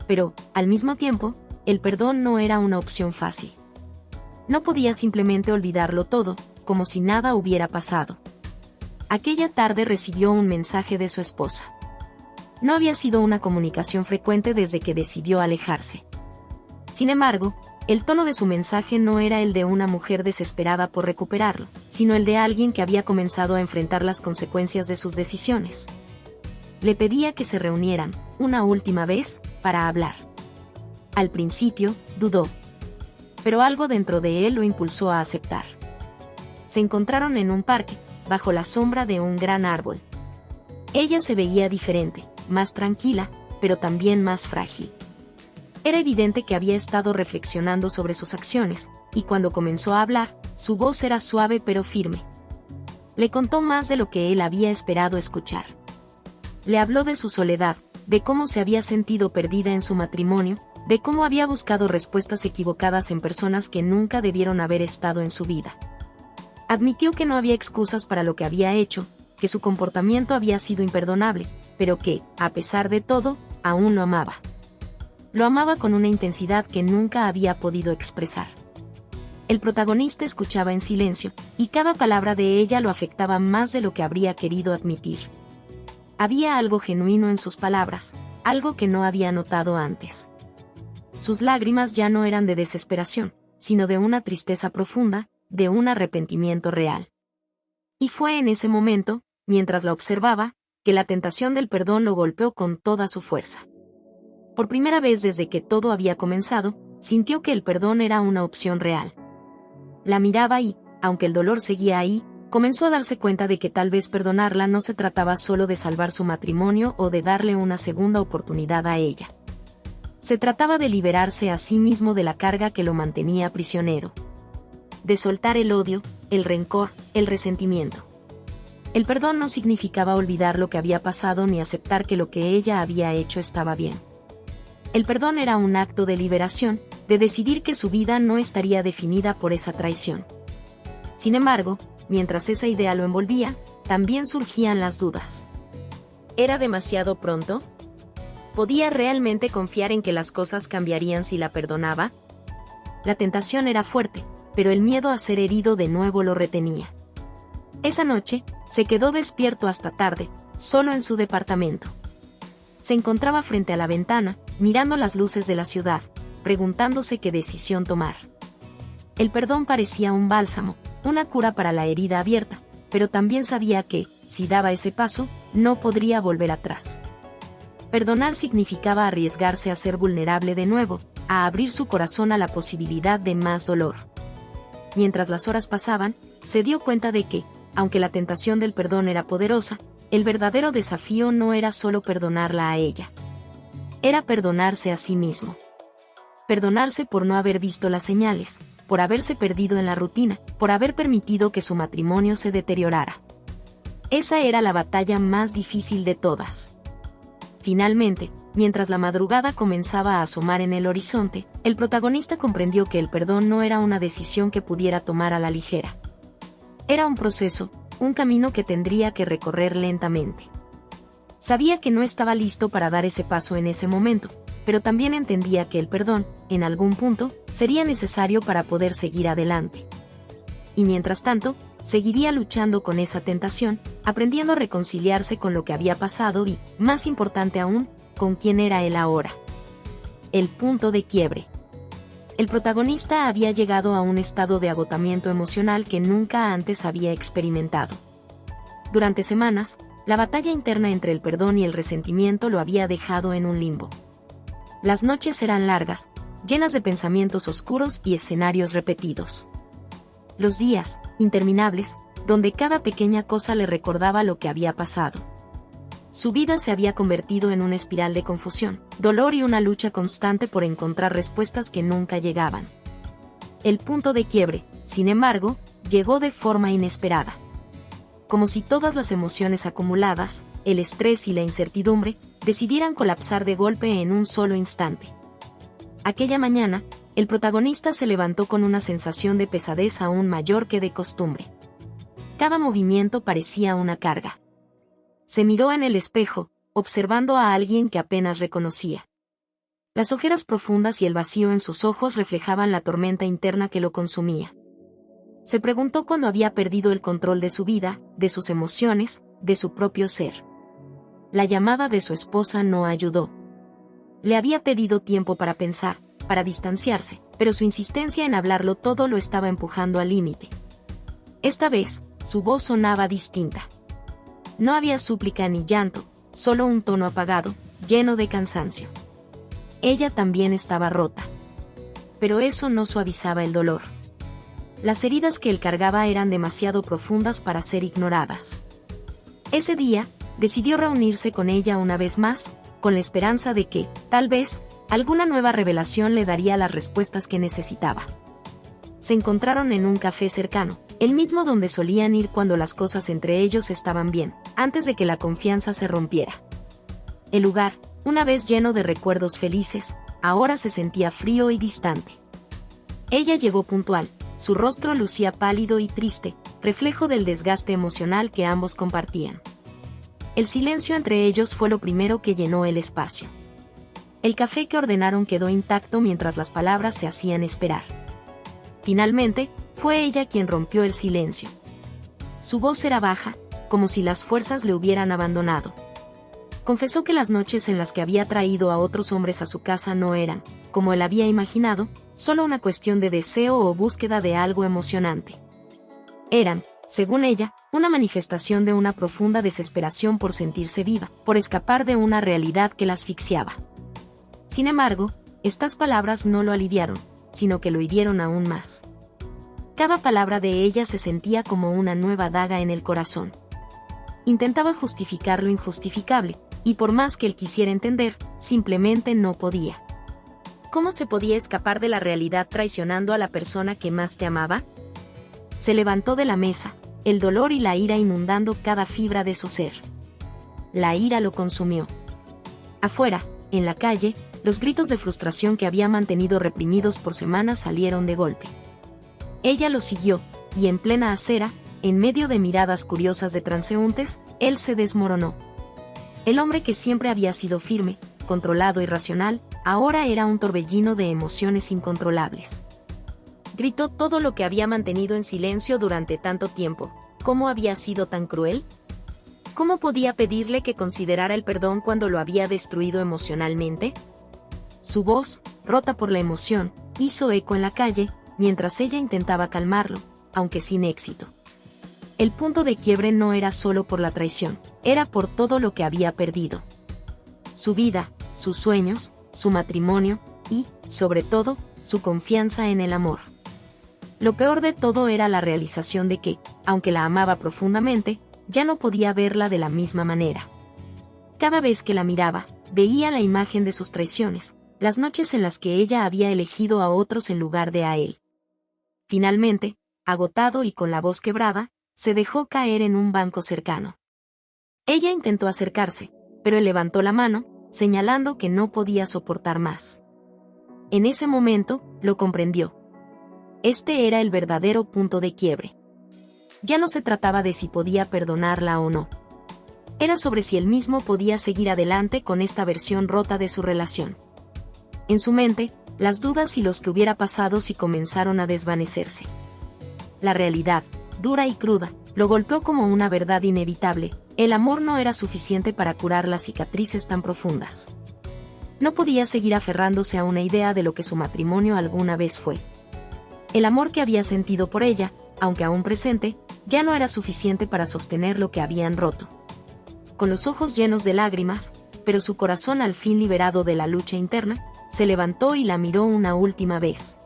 Pero, al mismo tiempo, el perdón no era una opción fácil. No podía simplemente olvidarlo todo, como si nada hubiera pasado. Aquella tarde recibió un mensaje de su esposa. No había sido una comunicación frecuente desde que decidió alejarse. Sin embargo, el tono de su mensaje no era el de una mujer desesperada por recuperarlo, sino el de alguien que había comenzado a enfrentar las consecuencias de sus decisiones. Le pedía que se reunieran, una última vez, para hablar. Al principio, dudó. Pero algo dentro de él lo impulsó a aceptar. Se encontraron en un parque, bajo la sombra de un gran árbol. Ella se veía diferente, más tranquila, pero también más frágil. Era evidente que había estado reflexionando sobre sus acciones, y cuando comenzó a hablar, su voz era suave pero firme. Le contó más de lo que él había esperado escuchar. Le habló de su soledad, de cómo se había sentido perdida en su matrimonio, de cómo había buscado respuestas equivocadas en personas que nunca debieron haber estado en su vida. Admitió que no había excusas para lo que había hecho, que su comportamiento había sido imperdonable, pero que, a pesar de todo, aún lo amaba. Lo amaba con una intensidad que nunca había podido expresar. El protagonista escuchaba en silencio, y cada palabra de ella lo afectaba más de lo que habría querido admitir. Había algo genuino en sus palabras, algo que no había notado antes. Sus lágrimas ya no eran de desesperación, sino de una tristeza profunda, de un arrepentimiento real. Y fue en ese momento, mientras la observaba, que la tentación del perdón lo golpeó con toda su fuerza. Por primera vez desde que todo había comenzado, sintió que el perdón era una opción real. La miraba y, aunque el dolor seguía ahí, comenzó a darse cuenta de que tal vez perdonarla no se trataba solo de salvar su matrimonio o de darle una segunda oportunidad a ella. Se trataba de liberarse a sí mismo de la carga que lo mantenía prisionero. De soltar el odio, el rencor, el resentimiento. El perdón no significaba olvidar lo que había pasado ni aceptar que lo que ella había hecho estaba bien. El perdón era un acto de liberación, de decidir que su vida no estaría definida por esa traición. Sin embargo, mientras esa idea lo envolvía, también surgían las dudas. ¿Era demasiado pronto? ¿Podía realmente confiar en que las cosas cambiarían si la perdonaba? La tentación era fuerte, pero el miedo a ser herido de nuevo lo retenía. Esa noche, se quedó despierto hasta tarde, solo en su departamento. Se encontraba frente a la ventana, mirando las luces de la ciudad, preguntándose qué decisión tomar. El perdón parecía un bálsamo, una cura para la herida abierta, pero también sabía que, si daba ese paso, no podría volver atrás. Perdonar significaba arriesgarse a ser vulnerable de nuevo, a abrir su corazón a la posibilidad de más dolor. Mientras las horas pasaban, se dio cuenta de que, aunque la tentación del perdón era poderosa, el verdadero desafío no era solo perdonarla a ella. Era perdonarse a sí mismo. Perdonarse por no haber visto las señales, por haberse perdido en la rutina, por haber permitido que su matrimonio se deteriorara. Esa era la batalla más difícil de todas. Finalmente, mientras la madrugada comenzaba a asomar en el horizonte, el protagonista comprendió que el perdón no era una decisión que pudiera tomar a la ligera. Era un proceso, un camino que tendría que recorrer lentamente. Sabía que no estaba listo para dar ese paso en ese momento, pero también entendía que el perdón, en algún punto, sería necesario para poder seguir adelante. Y mientras tanto, seguiría luchando con esa tentación, aprendiendo a reconciliarse con lo que había pasado y, más importante aún, con quién era él ahora. El punto de quiebre. El protagonista había llegado a un estado de agotamiento emocional que nunca antes había experimentado. Durante semanas, la batalla interna entre el perdón y el resentimiento lo había dejado en un limbo. Las noches eran largas, llenas de pensamientos oscuros y escenarios repetidos. Los días, interminables, donde cada pequeña cosa le recordaba lo que había pasado. Su vida se había convertido en una espiral de confusión, dolor y una lucha constante por encontrar respuestas que nunca llegaban. El punto de quiebre, sin embargo, llegó de forma inesperada. Como si todas las emociones acumuladas, el estrés y la incertidumbre, decidieran colapsar de golpe en un solo instante. Aquella mañana, el protagonista se levantó con una sensación de pesadez aún mayor que de costumbre. Cada movimiento parecía una carga. Se miró en el espejo, observando a alguien que apenas reconocía. Las ojeras profundas y el vacío en sus ojos reflejaban la tormenta interna que lo consumía. Se preguntó cuándo había perdido el control de su vida, de sus emociones, de su propio ser. La llamada de su esposa no ayudó. Le había pedido tiempo para pensar, para distanciarse, pero su insistencia en hablarlo todo lo estaba empujando al límite. Esta vez, su voz sonaba distinta. No había súplica ni llanto, solo un tono apagado, lleno de cansancio. Ella también estaba rota. Pero eso no suavizaba el dolor. Las heridas que él cargaba eran demasiado profundas para ser ignoradas. Ese día, decidió reunirse con ella una vez más, con la esperanza de que, tal vez, alguna nueva revelación le daría las respuestas que necesitaba. Se encontraron en un café cercano, el mismo donde solían ir cuando las cosas entre ellos estaban bien, antes de que la confianza se rompiera. El lugar, una vez lleno de recuerdos felices, ahora se sentía frío y distante. Ella llegó puntual, su rostro lucía pálido y triste, reflejo del desgaste emocional que ambos compartían. El silencio entre ellos fue lo primero que llenó el espacio. El café que ordenaron quedó intacto mientras las palabras se hacían esperar. Finalmente, fue ella quien rompió el silencio. Su voz era baja, como si las fuerzas le hubieran abandonado. Confesó que las noches en las que había traído a otros hombres a su casa no eran, como él había imaginado, solo una cuestión de deseo o búsqueda de algo emocionante. Eran, según ella, una manifestación de una profunda desesperación por sentirse viva, por escapar de una realidad que la asfixiaba. Sin embargo, estas palabras no lo aliviaron, sino que lo hirieron aún más. Cada palabra de ella se sentía como una nueva daga en el corazón. Intentaba justificar lo injustificable, y por más que él quisiera entender, simplemente no podía. ¿Cómo se podía escapar de la realidad traicionando a la persona que más te amaba? Se levantó de la mesa, el dolor y la ira inundando cada fibra de su ser. La ira lo consumió. Afuera, en la calle, los gritos de frustración que había mantenido reprimidos por semanas salieron de golpe. Ella lo siguió, y en plena acera, en medio de miradas curiosas de transeúntes, él se desmoronó. El hombre que siempre había sido firme, controlado y racional, ahora era un torbellino de emociones incontrolables. Gritó todo lo que había mantenido en silencio durante tanto tiempo. ¿Cómo había sido tan cruel? ¿Cómo podía pedirle que considerara el perdón cuando lo había destruido emocionalmente? Su voz, rota por la emoción, hizo eco en la calle, mientras ella intentaba calmarlo, aunque sin éxito. El punto de quiebre no era solo por la traición, era por todo lo que había perdido. Su vida, sus sueños, su matrimonio y, sobre todo, su confianza en el amor. Lo peor de todo era la realización de que, aunque la amaba profundamente, ya no podía verla de la misma manera. Cada vez que la miraba, veía la imagen de sus traiciones, las noches en las que ella había elegido a otros en lugar de a él. Finalmente, agotado y con la voz quebrada, se dejó caer en un banco cercano. Ella intentó acercarse, pero él levantó la mano, señalando que no podía soportar más. En ese momento, lo comprendió. Este era el verdadero punto de quiebre. Ya no se trataba de si podía perdonarla o no. Era sobre si él mismo podía seguir adelante con esta versión rota de su relación. En su mente, las dudas y los que hubiera pasado si comenzaron a desvanecerse. La realidad, dura y cruda, lo golpeó como una verdad inevitable: el amor no era suficiente para curar las cicatrices tan profundas. No podía seguir aferrándose a una idea de lo que su matrimonio alguna vez fue. El amor que había sentido por ella, aunque aún presente, ya no era suficiente para sostener lo que habían roto. Con los ojos llenos de lágrimas, pero su corazón al fin liberado de la lucha interna, se levantó y la miró una última vez.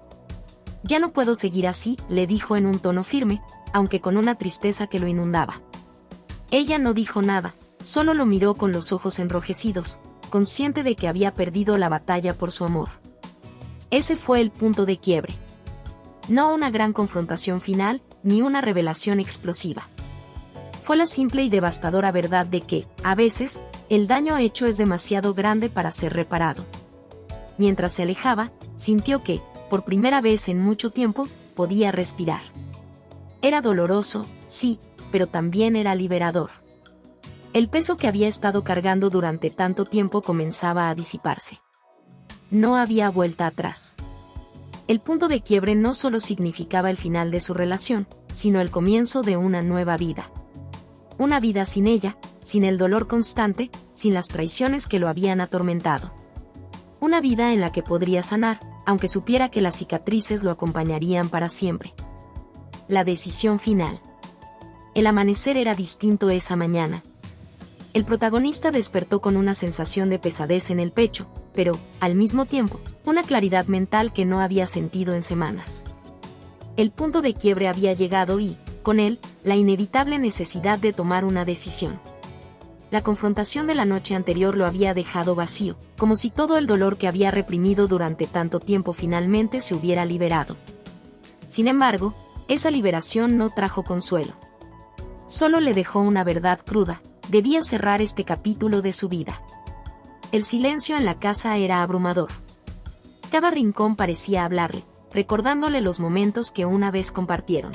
«Ya no puedo seguir así», le dijo en un tono firme, aunque con una tristeza que lo inundaba. Ella no dijo nada, solo lo miró con los ojos enrojecidos, consciente de que había perdido la batalla por su amor. Ese fue el punto de quiebre. No una gran confrontación final, ni una revelación explosiva. Fue la simple y devastadora verdad de que, a veces, el daño hecho es demasiado grande para ser reparado. Mientras se alejaba, sintió que, por primera vez en mucho tiempo, podía respirar. Era doloroso, sí, pero también era liberador. El peso que había estado cargando durante tanto tiempo comenzaba a disiparse. No había vuelta atrás. El punto de quiebre no solo significaba el final de su relación, sino el comienzo de una nueva vida. Una vida sin ella, sin el dolor constante, sin las traiciones que lo habían atormentado. Una vida en la que podría sanar, aunque supiera que las cicatrices lo acompañarían para siempre. La decisión final. El amanecer era distinto esa mañana. El protagonista despertó con una sensación de pesadez en el pecho, pero, al mismo tiempo, una claridad mental que no había sentido en semanas. El punto de quiebre había llegado y, con él, la inevitable necesidad de tomar una decisión. La confrontación de la noche anterior lo había dejado vacío, como si todo el dolor que había reprimido durante tanto tiempo finalmente se hubiera liberado. Sin embargo, esa liberación no trajo consuelo. Solo le dejó una verdad cruda: debía cerrar este capítulo de su vida. El silencio en la casa era abrumador. Cada rincón parecía hablarle, recordándole los momentos que una vez compartieron.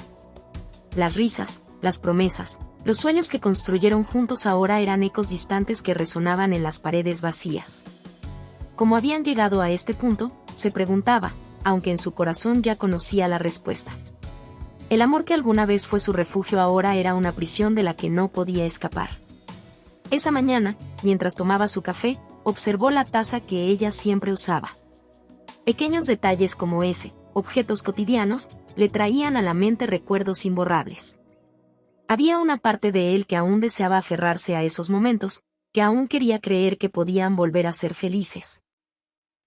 Las risas, las promesas, los sueños que construyeron juntos ahora eran ecos distantes que resonaban en las paredes vacías. ¿Cómo habían llegado a este punto?, se preguntaba, aunque en su corazón ya conocía la respuesta. El amor que alguna vez fue su refugio ahora era una prisión de la que no podía escapar. Esa mañana, mientras tomaba su café, observó la taza que ella siempre usaba. Pequeños detalles como ese, objetos cotidianos, le traían a la mente recuerdos imborrables. Había una parte de él que aún deseaba aferrarse a esos momentos, que aún quería creer que podían volver a ser felices.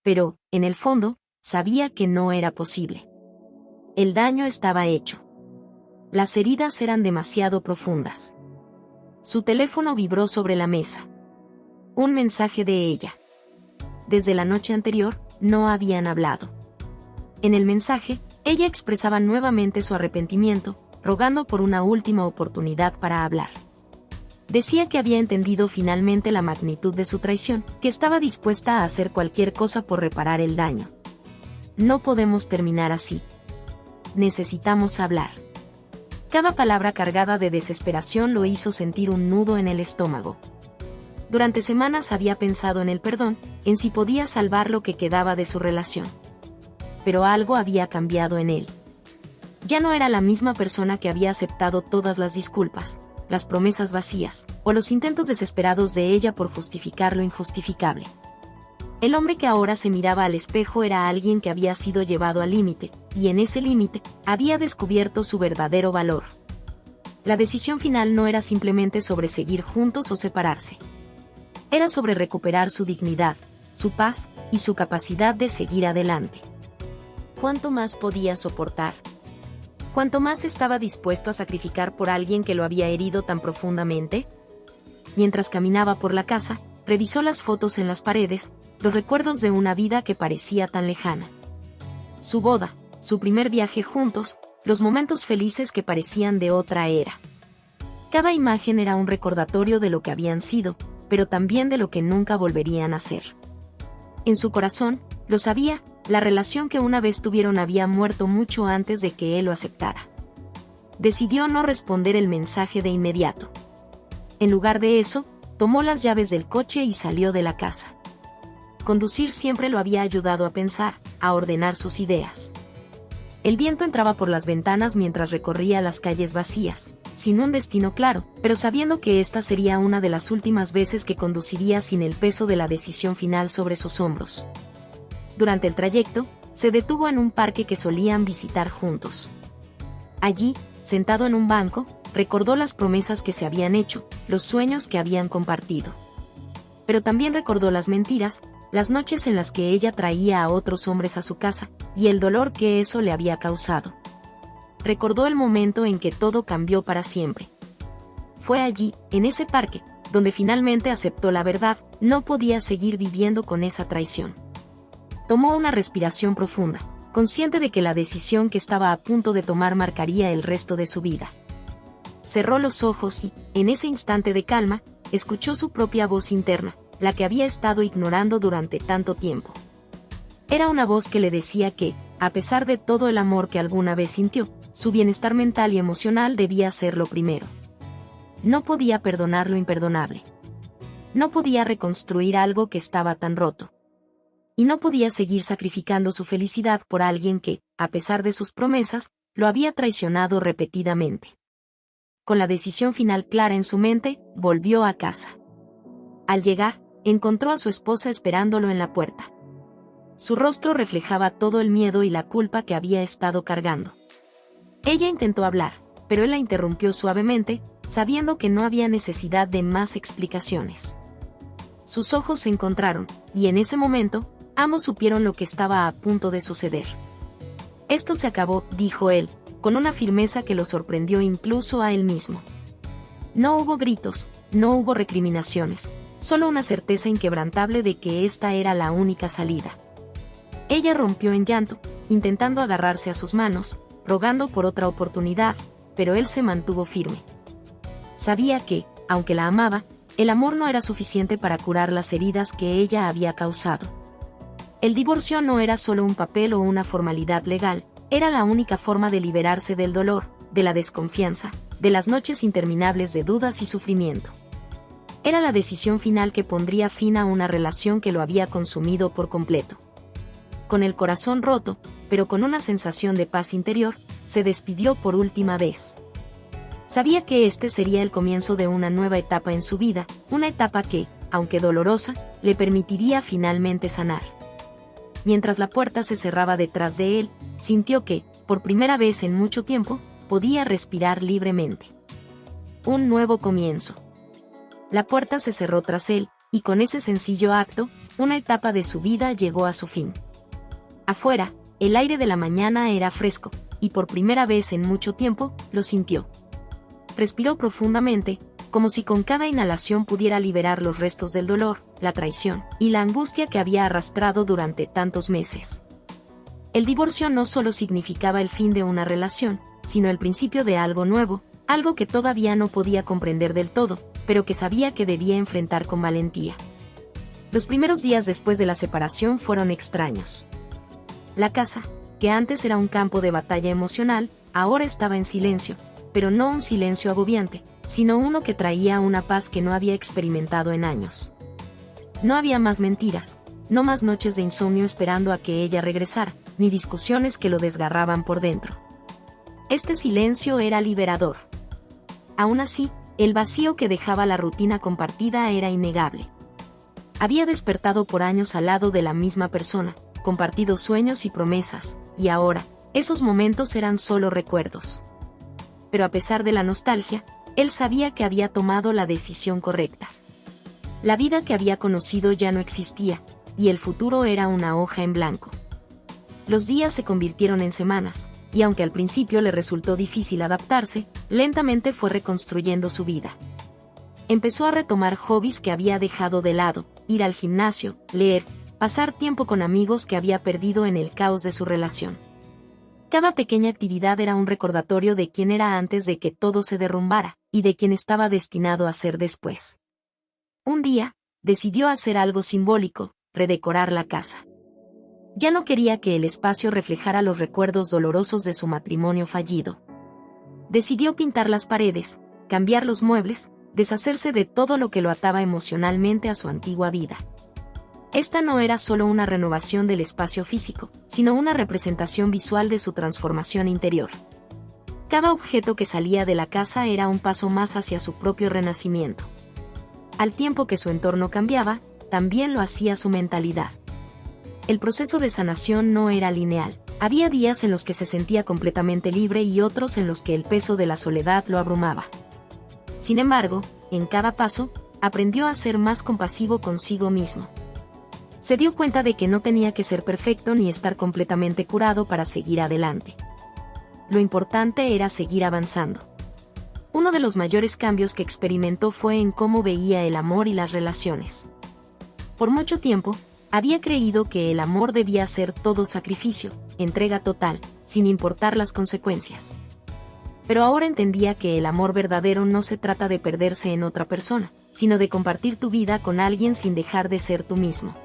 Pero, en el fondo, sabía que no era posible. El daño estaba hecho. Las heridas eran demasiado profundas. Su teléfono vibró sobre la mesa. Un mensaje de ella. Desde la noche anterior, no habían hablado. En el mensaje, ella expresaba nuevamente su arrepentimiento, rogando por una última oportunidad para hablar. Decía que había entendido finalmente la magnitud de su traición, que estaba dispuesta a hacer cualquier cosa por reparar el daño. No podemos terminar así. Necesitamos hablar. Cada palabra cargada de desesperación lo hizo sentir un nudo en el estómago. Durante semanas había pensado en el perdón, en si podía salvar lo que quedaba de su relación. Pero algo había cambiado en él. Ya no era la misma persona que había aceptado todas las disculpas, las promesas vacías, o los intentos desesperados de ella por justificar lo injustificable. El hombre que ahora se miraba al espejo era alguien que había sido llevado al límite, y en ese límite, había descubierto su verdadero valor. La decisión final no era simplemente sobre seguir juntos o separarse. Era sobre recuperar su dignidad, su paz, y su capacidad de seguir adelante. ¿Cuánto más podía soportar? ¿Cuánto más estaba dispuesto a sacrificar por alguien que lo había herido tan profundamente? Mientras caminaba por la casa, revisó las fotos en las paredes, los recuerdos de una vida que parecía tan lejana. Su boda, su primer viaje juntos, los momentos felices que parecían de otra era. Cada imagen era un recordatorio de lo que habían sido, pero también de lo que nunca volverían a ser. En su corazón, lo sabía, la relación que una vez tuvieron había muerto mucho antes de que él lo aceptara. Decidió no responder el mensaje de inmediato. En lugar de eso, tomó las llaves del coche y salió de la casa. Conducir siempre lo había ayudado a pensar, a ordenar sus ideas. El viento entraba por las ventanas mientras recorría las calles vacías, sin un destino claro, pero sabiendo que esta sería una de las últimas veces que conduciría sin el peso de la decisión final sobre sus hombros. Durante el trayecto, se detuvo en un parque que solían visitar juntos. Allí, sentado en un banco, recordó las promesas que se habían hecho, los sueños que habían compartido. Pero también recordó las mentiras, las noches en las que ella traía a otros hombres a su casa, y el dolor que eso le había causado. Recordó el momento en que todo cambió para siempre. Fue allí, en ese parque, donde finalmente aceptó la verdad, no podía seguir viviendo con esa traición. Tomó una respiración profunda, consciente de que la decisión que estaba a punto de tomar marcaría el resto de su vida. Cerró los ojos y, en ese instante de calma, escuchó su propia voz interna, la que había estado ignorando durante tanto tiempo. Era una voz que le decía que, a pesar de todo el amor que alguna vez sintió, su bienestar mental y emocional debía ser lo primero. No podía perdonar lo imperdonable. No podía reconstruir algo que estaba tan roto. Y no podía seguir sacrificando su felicidad por alguien que, a pesar de sus promesas, lo había traicionado repetidamente. Con la decisión final clara en su mente, volvió a casa. Al llegar, encontró a su esposa esperándolo en la puerta. Su rostro reflejaba todo el miedo y la culpa que había estado cargando. Ella intentó hablar, pero él la interrumpió suavemente, sabiendo que no había necesidad de más explicaciones. Sus ojos se encontraron, y en ese momento, ambos supieron lo que estaba a punto de suceder. Esto se acabó, dijo él, con una firmeza que lo sorprendió incluso a él mismo. No hubo gritos, no hubo recriminaciones, solo una certeza inquebrantable de que esta era la única salida. Ella rompió en llanto, intentando agarrarse a sus manos, rogando por otra oportunidad, pero él se mantuvo firme. Sabía que, aunque la amaba, el amor no era suficiente para curar las heridas que ella había causado. El divorcio no era solo un papel o una formalidad legal, era la única forma de liberarse del dolor, de la desconfianza, de las noches interminables de dudas y sufrimiento. Era la decisión final que pondría fin a una relación que lo había consumido por completo. Con el corazón roto, pero con una sensación de paz interior, se despidió por última vez. Sabía que este sería el comienzo de una nueva etapa en su vida, una etapa que, aunque dolorosa, le permitiría finalmente sanar. Mientras la puerta se cerraba detrás de él, sintió que, por primera vez en mucho tiempo, podía respirar libremente. Un nuevo comienzo. La puerta se cerró tras él, y con ese sencillo acto, una etapa de su vida llegó a su fin. Afuera, el aire de la mañana era fresco, y por primera vez en mucho tiempo, lo sintió. Respiró profundamente, como si con cada inhalación pudiera liberar los restos del dolor, la traición y la angustia que había arrastrado durante tantos meses. El divorcio no solo significaba el fin de una relación, sino el principio de algo nuevo, algo que todavía no podía comprender del todo, pero que sabía que debía enfrentar con valentía. Los primeros días después de la separación fueron extraños. La casa, que antes era un campo de batalla emocional, ahora estaba en silencio, pero no un silencio agobiante, sino uno que traía una paz que no había experimentado en años. No había más mentiras, no más noches de insomnio esperando a que ella regresara, ni discusiones que lo desgarraban por dentro. Este silencio era liberador. Aún así, el vacío que dejaba la rutina compartida era innegable. Había despertado por años al lado de la misma persona, compartido sueños y promesas, y ahora, esos momentos eran solo recuerdos. Pero a pesar de la nostalgia, él sabía que había tomado la decisión correcta. La vida que había conocido ya no existía, y el futuro era una hoja en blanco. Los días se convirtieron en semanas, y aunque al principio le resultó difícil adaptarse, lentamente fue reconstruyendo su vida. Empezó a retomar hobbies que había dejado de lado, ir al gimnasio, leer, pasar tiempo con amigos que había perdido en el caos de su relación. Cada pequeña actividad era un recordatorio de quién era antes de que todo se derrumbara, y de quién estaba destinado a ser después. Un día, decidió hacer algo simbólico, redecorar la casa. Ya no quería que el espacio reflejara los recuerdos dolorosos de su matrimonio fallido. Decidió pintar las paredes, cambiar los muebles, deshacerse de todo lo que lo ataba emocionalmente a su antigua vida. Esta no era solo una renovación del espacio físico, sino una representación visual de su transformación interior. Cada objeto que salía de la casa era un paso más hacia su propio renacimiento. Al tiempo que su entorno cambiaba, también lo hacía su mentalidad. El proceso de sanación no era lineal. Había días en los que se sentía completamente libre y otros en los que el peso de la soledad lo abrumaba. Sin embargo, en cada paso, aprendió a ser más compasivo consigo mismo. Se dio cuenta de que no tenía que ser perfecto ni estar completamente curado para seguir adelante. Lo importante era seguir avanzando. Uno de los mayores cambios que experimentó fue en cómo veía el amor y las relaciones. Por mucho tiempo, había creído que el amor debía ser todo sacrificio, entrega total, sin importar las consecuencias. Pero ahora entendía que el amor verdadero no se trata de perderse en otra persona, sino de compartir tu vida con alguien sin dejar de ser tú mismo.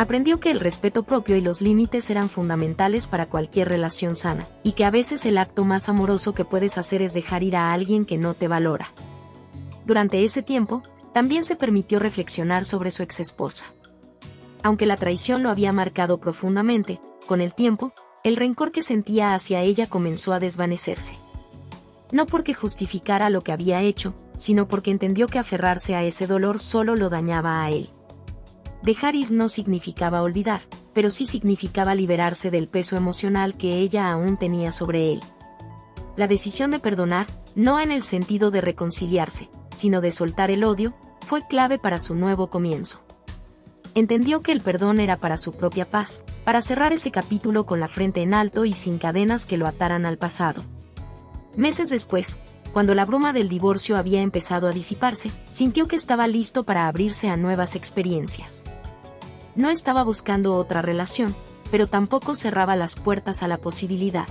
Aprendió que el respeto propio y los límites eran fundamentales para cualquier relación sana, y que a veces el acto más amoroso que puedes hacer es dejar ir a alguien que no te valora. Durante ese tiempo, también se permitió reflexionar sobre su exesposa. Aunque la traición lo había marcado profundamente, con el tiempo, el rencor que sentía hacia ella comenzó a desvanecerse. No porque justificara lo que había hecho, sino porque entendió que aferrarse a ese dolor solo lo dañaba a él. Dejar ir no significaba olvidar, pero sí significaba liberarse del peso emocional que ella aún tenía sobre él. La decisión de perdonar, no en el sentido de reconciliarse, sino de soltar el odio, fue clave para su nuevo comienzo. Entendió que el perdón era para su propia paz, para cerrar ese capítulo con la frente en alto y sin cadenas que lo ataran al pasado. Meses después, cuando la bruma del divorcio había empezado a disiparse, sintió que estaba listo para abrirse a nuevas experiencias. No estaba buscando otra relación, pero tampoco cerraba las puertas a la posibilidad.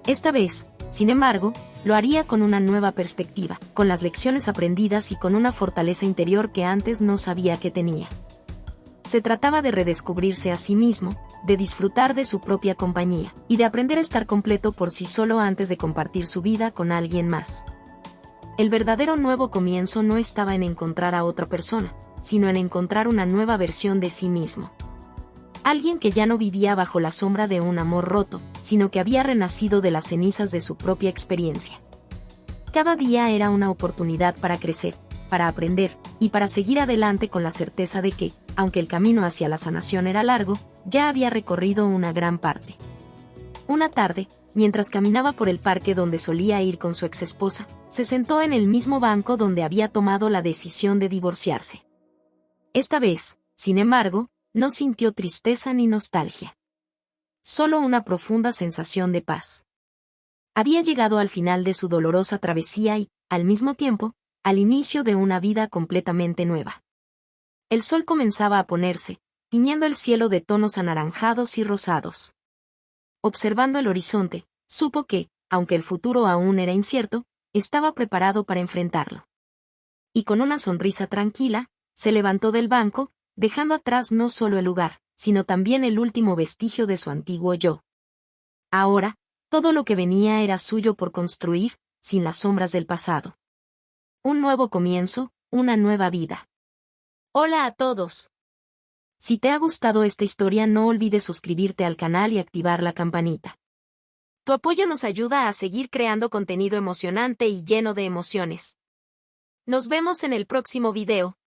Esta vez, sin embargo, lo haría con una nueva perspectiva, con las lecciones aprendidas y con una fortaleza interior que antes no sabía que tenía. Se trataba de redescubrirse a sí mismo, de disfrutar de su propia compañía, y de aprender a estar completo por sí solo antes de compartir su vida con alguien más. El verdadero nuevo comienzo no estaba en encontrar a otra persona, sino en encontrar una nueva versión de sí mismo. Alguien que ya no vivía bajo la sombra de un amor roto, sino que había renacido de las cenizas de su propia experiencia. Cada día era una oportunidad para crecer, para aprender, y para seguir adelante con la certeza de que, aunque el camino hacia la sanación era largo, ya había recorrido una gran parte. Una tarde, mientras caminaba por el parque donde solía ir con su exesposa, se sentó en el mismo banco donde había tomado la decisión de divorciarse. Esta vez, sin embargo, no sintió tristeza ni nostalgia. Solo una profunda sensación de paz. Había llegado al final de su dolorosa travesía y, al mismo tiempo, al inicio de una vida completamente nueva. El sol comenzaba a ponerse, tiñendo el cielo de tonos anaranjados y rosados. Observando el horizonte, supo que, aunque el futuro aún era incierto, estaba preparado para enfrentarlo. Y con una sonrisa tranquila, se levantó del banco, dejando atrás no solo el lugar, sino también el último vestigio de su antiguo yo. Ahora, todo lo que venía era suyo por construir, sin las sombras del pasado. Un nuevo comienzo, una nueva vida. Hola a todos. Si te ha gustado esta historia, no olvides suscribirte al canal y activar la campanita. Tu apoyo nos ayuda a seguir creando contenido emocionante y lleno de emociones. Nos vemos en el próximo video.